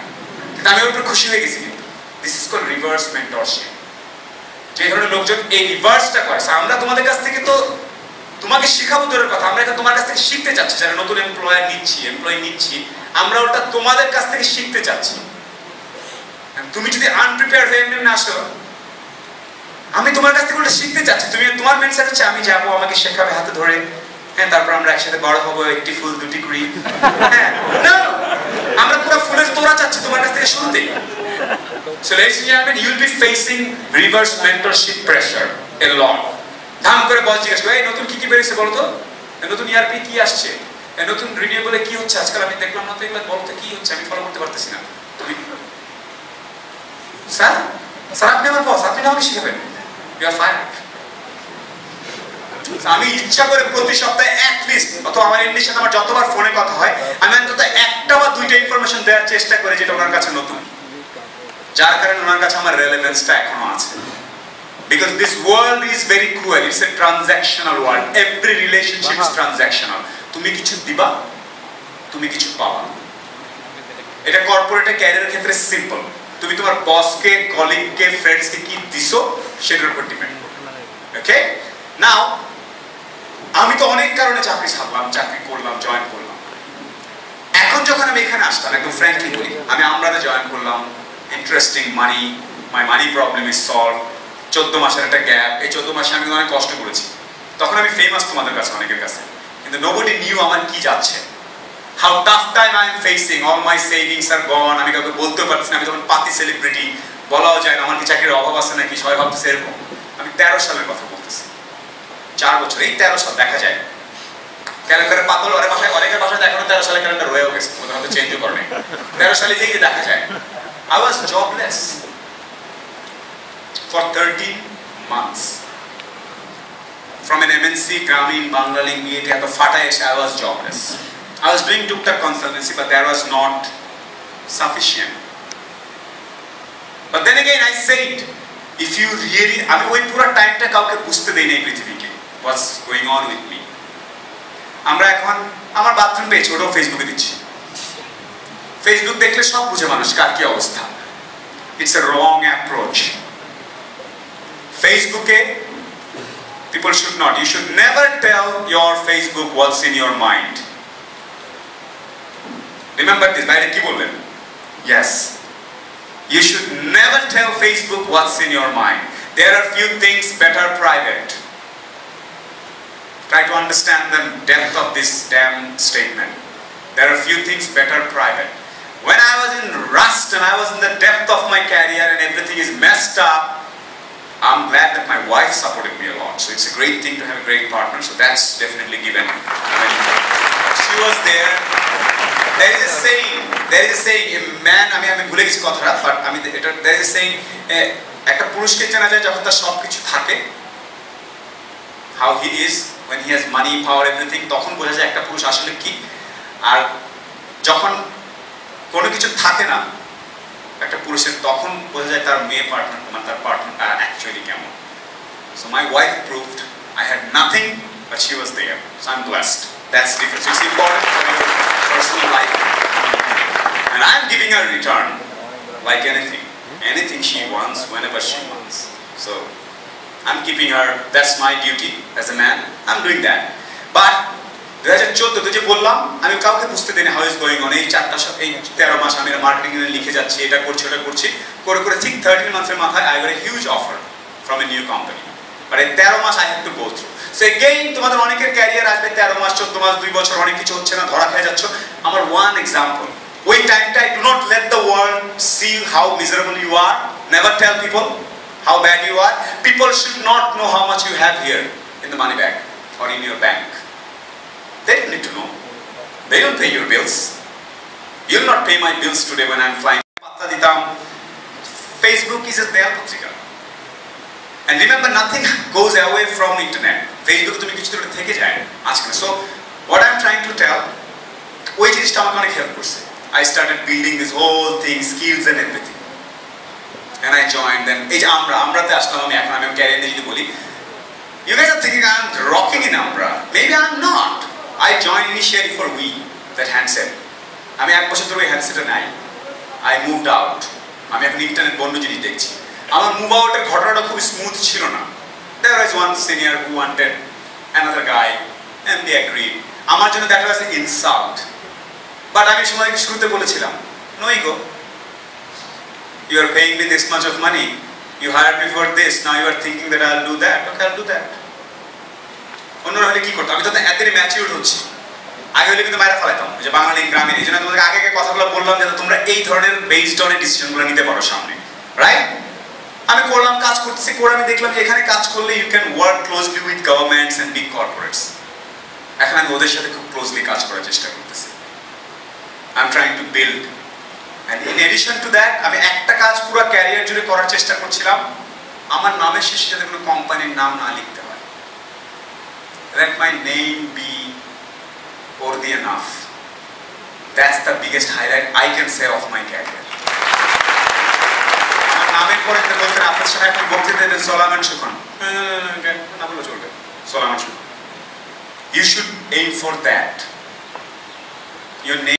কিন্তু আমি ওর উপর খুশি হয়ে গেছি। কিন্তু this is called reverse mentorship. যে ধরনের লোকজন এই রিভার্সটা করে, আমরা তোমাদের কাছ থেকে তো তোমাকে শেখাবো দূরের কথা, আমরা এখন তোমার কাছ থেকে শিখতে চাচ্ছি। যারা নতুন এমপ্লয়ি নিচ্ছি আমরা ওটা তোমাদের কাছ থেকে শিখতে চাচ্ছি। তুমি যদি আনপ্রিপেয়ার্ড হয়ে এমনি আসো, আমি তোমার কাছ থেকে ওটা শিখতে চাচ্ছি। তুমি তোমার মেন্টাল হচ্ছে আমি যাবো, আমাকে শেখাবে হাতে ধরে, হ্যাঁ তারপর আমরা একসাথে বড় হবো, একটি ফুল দুটি কুড়ি, হ্যাঁ না আমরা পুরো ফুলের তোড়া চাচ্ছি তোমার কাছ থেকে শুনতে। So ladies and gentlemen, you will be facing reverse mentorship pressure a lot. ধাম করে বল জিজ্ঞেস করে এই নতুন কি বেরিয়েছে বলো তো, নতুন ERP কি আসছে, নতুন রিনিউয়েবলে কি হচ্ছে আজকাল আমি দেখলাম না তো, এগুলো বলো তো কি হচ্ছে, আমি ফলো করতে পারতেছি না। তুমি স্যার আপনি আমার বস, আপনি না আমাকে শিখাবেন, ইউ আর ফায়ার্ড। আমি ইচ্ছা করে প্রতি সপ্তাহে অ্যাটলিস্ট, অথবা আমার এমনির সাথে আমার যতবার ফোনে কথা হয় আমি অন্তত একটা বা দুইটা ইনফরমেশন দেওয়ার চেষ্টা করি যেটা ওনার কাছে নতুন, যার কারণে ওনার কাছে আমার রেলেভেন্সটা এখনো আছে। Because this world is very cruel, it's a transactional world, every relationship is transactional. তুমি কিছু দিবা, তুমি কিছু পাবা। এটা কর্পোরেটে ক্যারিয়ারের ক্ষেত্রে সিম্পল, তুমি তোমার বসকে, কলিগকে, ফ্রেন্ডসকে কি দিছো সেটার উপর ডিপেন্ড করবে। ওকে, নাও আমি তো অনেক কারণে চাকরি ছাড়লাম, চাকরি করলাম, জয়েন করলাম। এখন যখন আমি এখানে আসলাম, একদম ফ্র্যাঙ্কলি বলি, আমি আমরাতে জয়েন করলাম, interesting money, my money problem is solve. 14 মাসের একটা গ্যাপ, এই 14 মাসে আমি অনেক কষ্ট করেছি। তখন আমি ফেমাস তোমাদের কাছে, অনেকের কাছে, কিন্তু নোবডি নিউ আমার কি যাচ্ছে, how tough time I am facing, all my savings are gone. আমি কাউকে বলতেও পারছি না, আমি যখন পাতি সেলিব্রিটি, বলাও যায় না আমার কি চাকরির অভাব আছে নাকি, সবাই ভাবতেছে এরকম। আমি 13 সালের কথা বলতেছি, 4 বছর, এই 13 সাল দেখা যায় ক্যালেন্ডারে পাতল, অনেকের বাসায় এখনো 13 সালের ক্যালেন্ডার রয়েও গেছে, ওদের হয়তো চেঞ্জও করে নাই। 13 সালে যে দেখা যায় I was jobless for 13 months from an MNC Grameen Bangla Link at the Fata I was jobless. I was doing tuktak consultancy, but that was not sufficient. But then again I said, if you really, আমি ওই পুরো টাইমটা কাউকে বুঝতে দেই নাই পৃথিবীকে what's going on with me. আমরা এখন আমার বাথরুম পেজ ওটাও ফেসবুকে দিচ্ছি। ফেসবুক দেখলে সব বুঝে মানুষ কার কি অবস্থা। It's a wrong approach. ফেসবুকে people should not, you should never tell your Facebook what's in your mind. Remember this, বাইরে কি বললেন? Yes, you should never tell Facebook what's in your mind. There are few things better private. Try to understand the depth of this damn statement. There are few things better private. When I was in rust and I was in the depth of my career and everything is messed up, I'm glad that my wife supported me a lot. So it's a great thing to have a great partner. So that's definitely given. She was there. There is a saying, a man, আমি ভুলে গেছি কথাটা, but there is a saying, একটা পুরুষকে চেনা যায় যখন তার সবকিছু থাকে, how he is when he has money, power, everything, তখন বোঝা যায় একটা পুরুষ আসলে কি। আর যখন কোনো কিছু থাকে না একটা পুরুষের, তখন বোঝা যায় তার মেয়ে পার্টনার, মানে তার পার্টনার অ্যাকচুয়ালি কেমন। So my wife proved I had nothing but she was there. So I'm blessed. That's different. So it's important for your personal life. And I'm giving her return like anything she wants, whenever she wants. So I'm keeping her, that's my duty as a man. I'm doing that. But 2014 যে বললাম, আমি কাউকে বুঝতে দিই না হাউ ইজ গোয়িং অন। এই 13 মাস আমি মার্কেটিং এ লিখে যাচ্ছি, এটা করছি ওটা করছি, করে ঠিক 13 মাসের মাথায় I got a huge offer from a new company. But এই 13 মাস I have to go through. So again তোমাদের অনেকের ক্যারিয়ার আসবে 13 মাস 14 মাস 2 বছর অনেক কিছু হচ্ছে না, ধরা খেয়ে যাচ্ছ। আমার ওয়ান এক্সাম্পল, ওই টাইমটা do not let the world see how miserable you are, never tell people how bad you are. People should not know how much you have here in the money bag or in your bank. They don't need to know. They don't pay your bills. You'll not pay my bills today when I'm flying. Facebook is a there patrika. And remember, nothing goes away from internet. Facebook তুমি কিছু দূরে থেকে যায় আজকে। So what I'm trying to tell, ওই জিনিসটা আমাকে অনেক হেল্প করছে। I started building this whole thing, skills and everything. And I joined. Then এই যে আমরাতে আসলাম আমি, এখন আমি ক্যারিয়ার নিয়ে যদি বলি, you guys are thinking I'm rocking in Ambra. Maybe I'm not. I joined initially for We, that handset. আমি এক বছর ধরে ওই হ্যান্ডসেটে নাই। I moved out. আমি এখন ইন্টারনেট বন্ধ জিনিস দেখছি। আমার মুভ আউটের ঘটনাটা খুব স্মুথ ছিল না। There was one senior who wanted another guy and they agreed. আমার জন্য that was an insult. But আমি সময় শুরুতে বলেছিলাম, no ego. You are paying me this much of money. You hired me for this. Now you are thinking that I'll do that. Okay, I'll do that. অন্যরা হলে কি করতো? আমি তো এতই ম্যাচিউরড হচ্ছি। আগে হলে কিন্তু মায়েরা ফেলাতাম, যে বাঙালি গ্রামীণ। এই জন্য তোমাদের আগে কথাগুলো বললাম যাতে তোমরা এই ধরনের বেসড অন ডিসিশনগুলো নিতে পারো সামনে, রাইট? আমি করলাম, কাজ করতেছি, করে আমি দেখলাম যে এখানে কাজ করলে you can work closely with governments and big corporates. এখন আমি ওদের সাথে খুব ক্লোজলি কাজ করার চেষ্টা করতেছি। I am trying to build. And in addition to that, আমি একটা কাজ পুরো ক্যারিয়ার জুড়ে করার চেষ্টা করছিলাম, আমার নামের শেষে যাতে কোনো কোম্পানির নাম না লিখতে হয়। Let my name be worthy enough. That's the biggest highlight I can say of my career. আমার নামের পরে বলতেন আপনার সাথে একটা বক্তৃতা দেবেন সোলামান সুখন, না বলে চলবে, সোলামান সুখন। You should aim for that. Your name